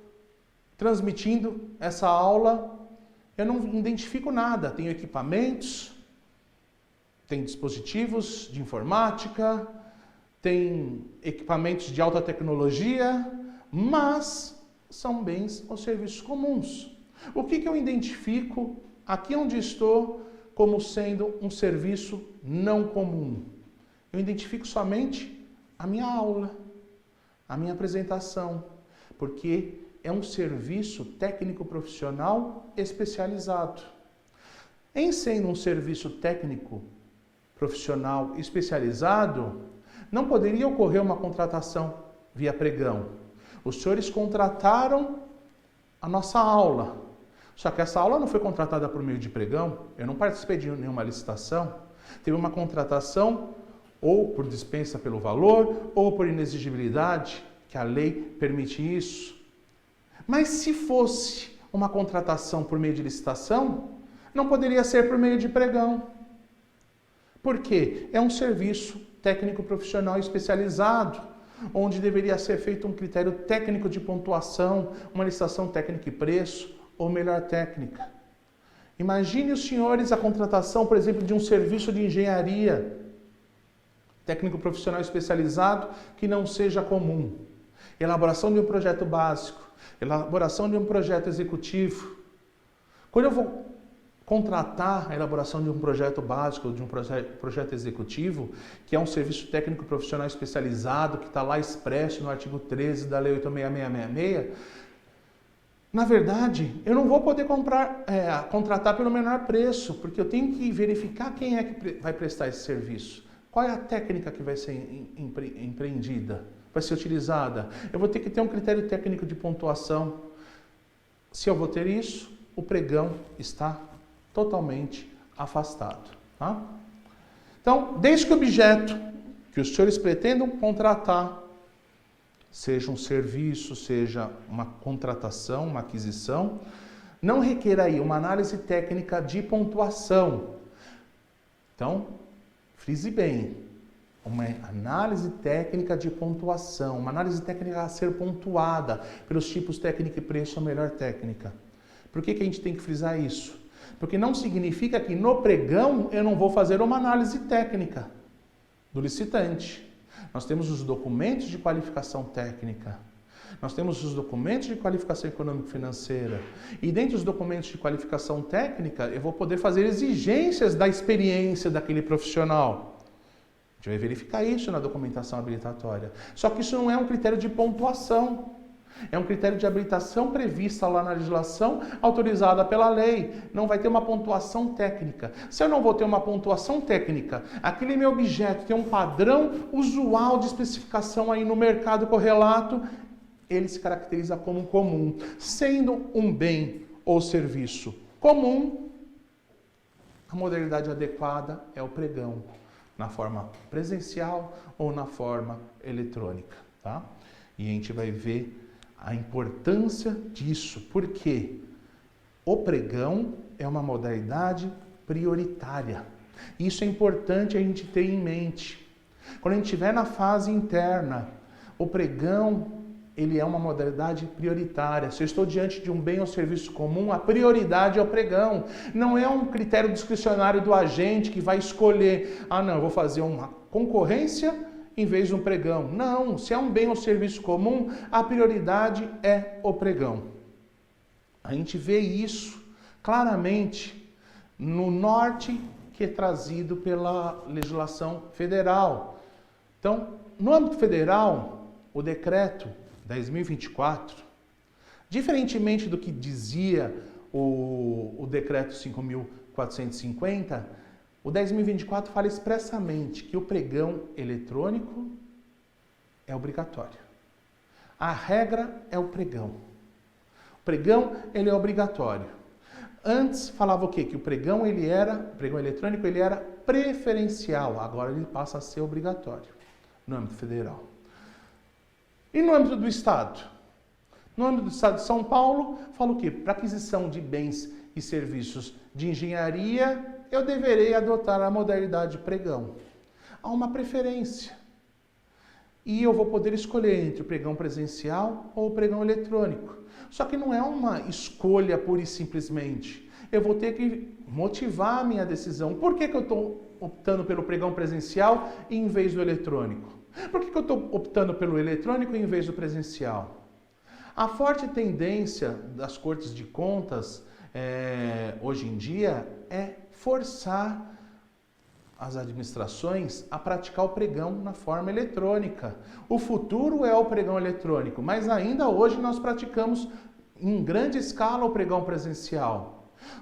transmitindo essa aula, eu não identifico nada. Tenho equipamentos, tem dispositivos de informática, tem equipamentos de alta tecnologia, mas são bens ou serviços comuns. O que eu identifico aqui onde estou como sendo um serviço não comum? Eu identifico somente a minha aula, a minha apresentação, porque é um serviço técnico profissional especializado. Em sendo um serviço técnico profissional especializado, não poderia ocorrer uma contratação via pregão. Os senhores contrataram a nossa aula, só que essa aula não foi contratada por meio de pregão, eu não participei de nenhuma licitação, teve uma contratação ou por dispensa pelo valor, ou por inexigibilidade, que a lei permite isso. Mas se fosse uma contratação por meio de licitação, não poderia ser por meio de pregão. Por quê? É um serviço técnico profissional especializado, onde deveria ser feito um critério técnico de pontuação, uma licitação técnica e preço, ou melhor técnica. Imagine os senhores a contratação, por exemplo, de um serviço de engenharia, técnico profissional especializado, que não seja comum. elaboração de um projeto básico, elaboração de um projeto executivo. Quando eu vou contratar a elaboração de um projeto básico, de um projeto executivo, que é um serviço técnico profissional especializado, que está lá expresso no artigo 13 da Lei 86666, na verdade, eu não vou poder contratar pelo menor preço, porque eu tenho que verificar quem é que vai prestar esse serviço. Qual é a técnica que vai ser empreendida, vai ser utilizada? Eu vou ter que ter um critério técnico de pontuação. Se eu vou ter isso, o pregão está totalmente afastado. Tá? Então, desde que o objeto que os senhores pretendam contratar, seja um serviço, seja uma contratação, uma aquisição, não requer aí uma análise técnica de pontuação. Então, frise bem, uma análise técnica de pontuação, uma análise técnica a ser pontuada pelos tipos técnica e preço, a melhor técnica. Por que a gente tem que frisar isso? Porque não significa que no pregão eu não vou fazer uma análise técnica do licitante. Nós temos os documentos de qualificação técnica, nós temos os documentos de qualificação econômico-financeira e dentro dos documentos de qualificação técnica eu vou poder fazer exigências da experiência daquele profissional. A gente vai verificar isso na documentação habilitatória. Só que isso não é um critério de pontuação. É um critério de habilitação prevista lá na legislação, autorizada pela lei. Não vai ter uma pontuação técnica. Se eu não vou ter uma pontuação técnica, aquele meu objeto tem um padrão usual de especificação aí no mercado correlato, ele se caracteriza como comum. Sendo um bem ou serviço comum, a modalidade adequada é o pregão, na forma presencial ou na forma eletrônica. Tá? E a gente vai ver a importância disso, porque o pregão é uma modalidade prioritária. Isso é importante a gente ter em mente. Quando a gente estiver na fase interna, o pregão ele é uma modalidade prioritária. Se eu estou diante de um bem ou serviço comum, a prioridade é o pregão. Não é um critério discricionário do agente que vai escolher, eu vou fazer uma concorrência em vez de um pregão. Não, se é um bem ou serviço comum, a prioridade é o pregão. A gente vê isso claramente no norte que é trazido pela legislação federal. Então, no âmbito federal, o decreto 10.024, diferentemente do que dizia o decreto 5.450, o 10.024 fala expressamente que o pregão eletrônico é obrigatório. A regra é o pregão. O pregão ele é obrigatório. Antes falava o quê? Que o pregão eletrônico ele era preferencial, agora ele passa a ser obrigatório no âmbito federal. E no âmbito do Estado? No âmbito do Estado de São Paulo, fala o quê? Para aquisição de bens e serviços de engenharia, eu deverei adotar a modalidade pregão. Há uma preferência. E eu vou poder escolher entre o pregão presencial ou o pregão eletrônico. Só que não é uma escolha pura e simplesmente. Eu vou ter que motivar a minha decisão. Por que eu estou optando pelo pregão presencial em vez do eletrônico? Por que eu estou optando pelo eletrônico em vez do presencial? A forte tendência das cortes de contas hoje em dia é forçar as administrações a praticar o pregão na forma eletrônica. O futuro é o pregão eletrônico, mas ainda hoje nós praticamos em grande escala o pregão presencial.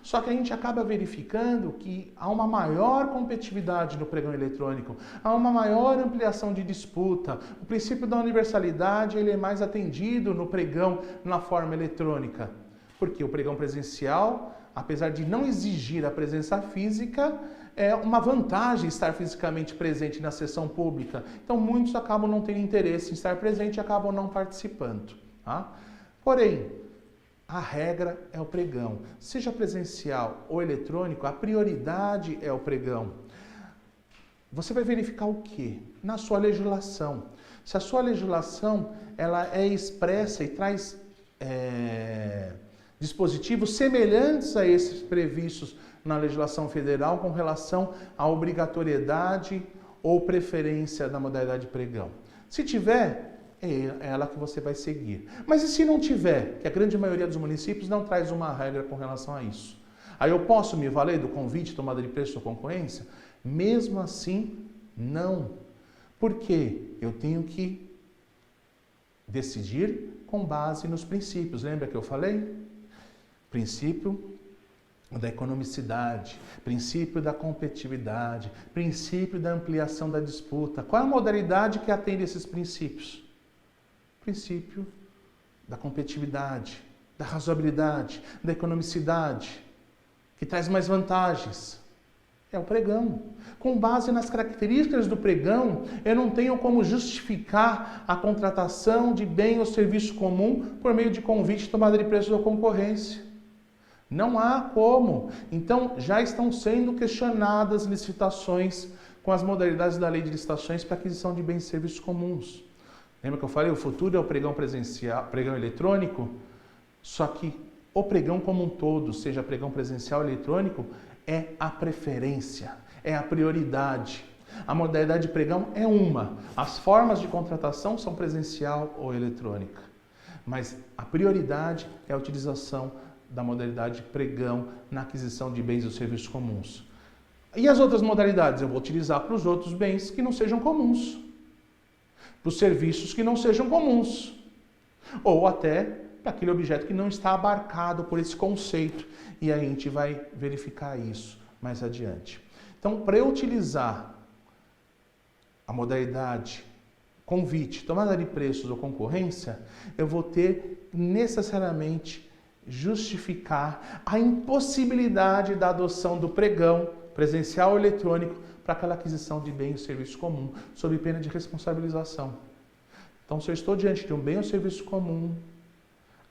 Só que a gente acaba verificando que há uma maior competitividade no pregão eletrônico, há uma maior ampliação de disputa. O princípio da universalidade ele é mais atendido no pregão na forma eletrônica. Porque o pregão presencial, apesar de não exigir a presença física, é uma vantagem estar fisicamente presente na sessão pública. Então, muitos acabam não tendo interesse em estar presente e acabam não participando. Tá? Porém, a regra é o pregão. Seja presencial ou eletrônico, a prioridade é o pregão. Você vai verificar o quê? Na sua legislação. Se a sua legislação ela é expressa e traz dispositivos semelhantes a esses previstos na legislação federal com relação à obrigatoriedade ou preferência da modalidade pregão. Se tiver, é ela que você vai seguir. Mas e se não tiver? Que a grande maioria dos municípios não traz uma regra com relação a isso. Aí eu posso me valer do convite, tomada de preço ou concorrência? Mesmo assim, não. Por quê? Eu tenho que decidir com base nos princípios. Lembra que eu falei? Princípio da economicidade, princípio da competitividade, princípio da ampliação da disputa. Qual é a modalidade que atende esses princípios? Princípio da competitividade, da razoabilidade, da economicidade, que traz mais vantagens. É o pregão. Com base nas características do pregão, eu não tenho como justificar a contratação de bem ou serviço comum por meio de convite, tomada de preço ou concorrência. Não há como. Então, já estão sendo questionadas licitações com as modalidades da lei de licitações para aquisição de bens e serviços comuns. Lembra que eu falei? O futuro é o pregão presencial, pregão eletrônico, só que o pregão como um todo, seja pregão presencial ou eletrônico, é a preferência, é a prioridade. A modalidade de pregão é uma. As formas de contratação são presencial ou eletrônica. Mas a prioridade é a utilização da modalidade de pregão na aquisição de bens ou serviços comuns. E as outras modalidades? Eu vou utilizar para os outros bens que não sejam comuns, para os serviços que não sejam comuns, ou até para aquele objeto que não está abarcado por esse conceito. E aí a gente vai verificar isso mais adiante. Então, para eu utilizar a modalidade convite, tomada de preços ou concorrência, eu vou ter necessariamente justificar a impossibilidade da adoção do pregão presencial ou eletrônico para aquela aquisição de bem ou serviço comum, sob pena de responsabilização. Então, se eu estou diante de um bem ou serviço comum,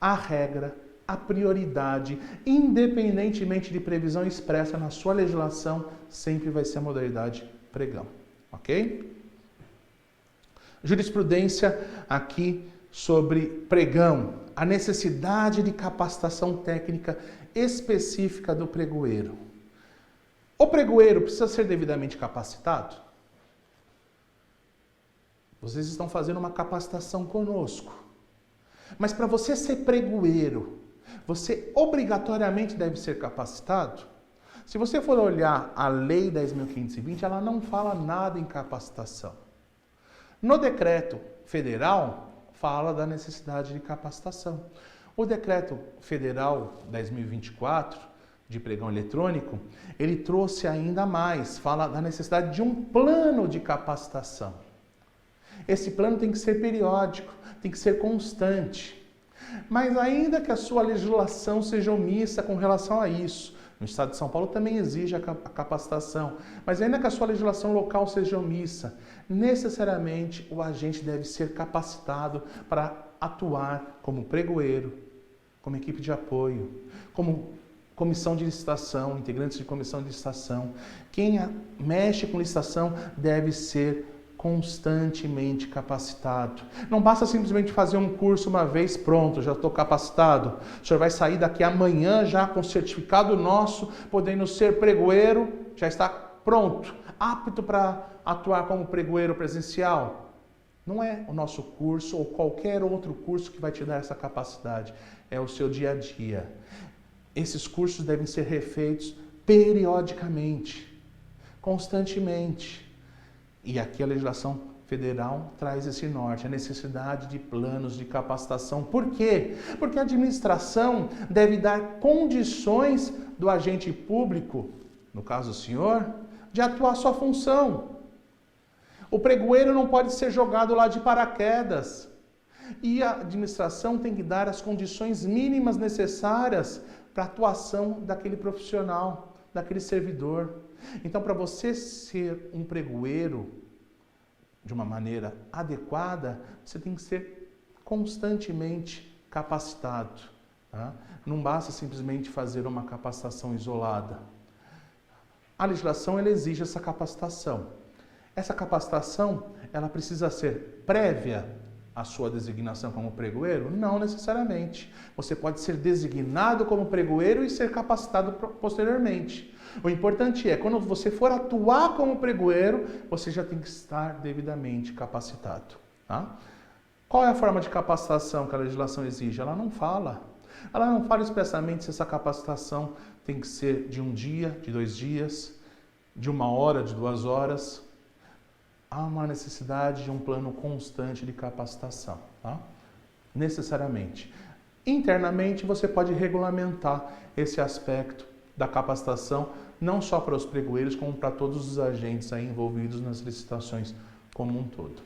a regra, a prioridade, independentemente de previsão expressa na sua legislação, sempre vai ser a modalidade pregão, ok? Jurisprudência aqui sobre pregão, a necessidade de capacitação técnica específica do pregoeiro. O pregoeiro precisa ser devidamente capacitado? Vocês estão fazendo uma capacitação conosco. Mas para você ser pregoeiro, você obrigatoriamente deve ser capacitado? Se você for olhar a Lei 10.520, ela não fala nada em capacitação. No decreto federal, fala da necessidade de capacitação. O decreto federal 10.024, de pregão eletrônico, ele trouxe ainda mais, fala da necessidade de um plano de capacitação. Esse plano tem que ser periódico, tem que ser constante. Mas ainda que a sua legislação seja omissa com relação a isso, no estado de São Paulo também exige a capacitação, mas ainda que a sua legislação local seja omissa, necessariamente o agente deve ser capacitado para atuar como pregoeiro, como equipe de apoio, como comissão de licitação, integrantes de comissão de licitação. Quem mexe com licitação deve ser constantemente capacitado. Não basta simplesmente fazer um curso uma vez, pronto, já estou capacitado. O senhor vai sair daqui amanhã já com certificado nosso, podendo ser pregoeiro, já está pronto, apto para atuar como pregoeiro presencial. Não é o nosso curso ou qualquer outro curso que vai te dar essa capacidade, é o seu dia a dia. Esses cursos devem ser refeitos periodicamente, constantemente. E aqui a legislação federal traz esse norte, a necessidade de planos de capacitação. Por quê? Porque a administração deve dar condições do agente público, no caso o senhor, de atuar sua função. O pregoeiro não pode ser jogado lá de paraquedas. E a administração tem que dar as condições mínimas necessárias para a atuação daquele profissional, daquele servidor. Então, para você ser um pregoeiro de uma maneira adequada, você tem que ser constantemente capacitado. Tá? Não basta simplesmente fazer uma capacitação isolada. A legislação ela exige essa capacitação. Essa capacitação ela precisa ser prévia à sua designação como pregoeiro? Não necessariamente. Você pode ser designado como pregoeiro e ser capacitado posteriormente. O importante é, quando você for atuar como pregoeiro, você já tem que estar devidamente capacitado. Tá? Qual é a forma de capacitação que a legislação exige? Ela não fala. Ela não fala expressamente se essa capacitação tem que ser de 1 dia, de 2 dias, de 1 hora, de 2 horas. Há uma necessidade de um plano constante de capacitação, tá? Necessariamente. Internamente, você pode regulamentar esse aspecto da capacitação, não só para os pregoeiros, como para todos os agentes aí envolvidos nas licitações como um todo.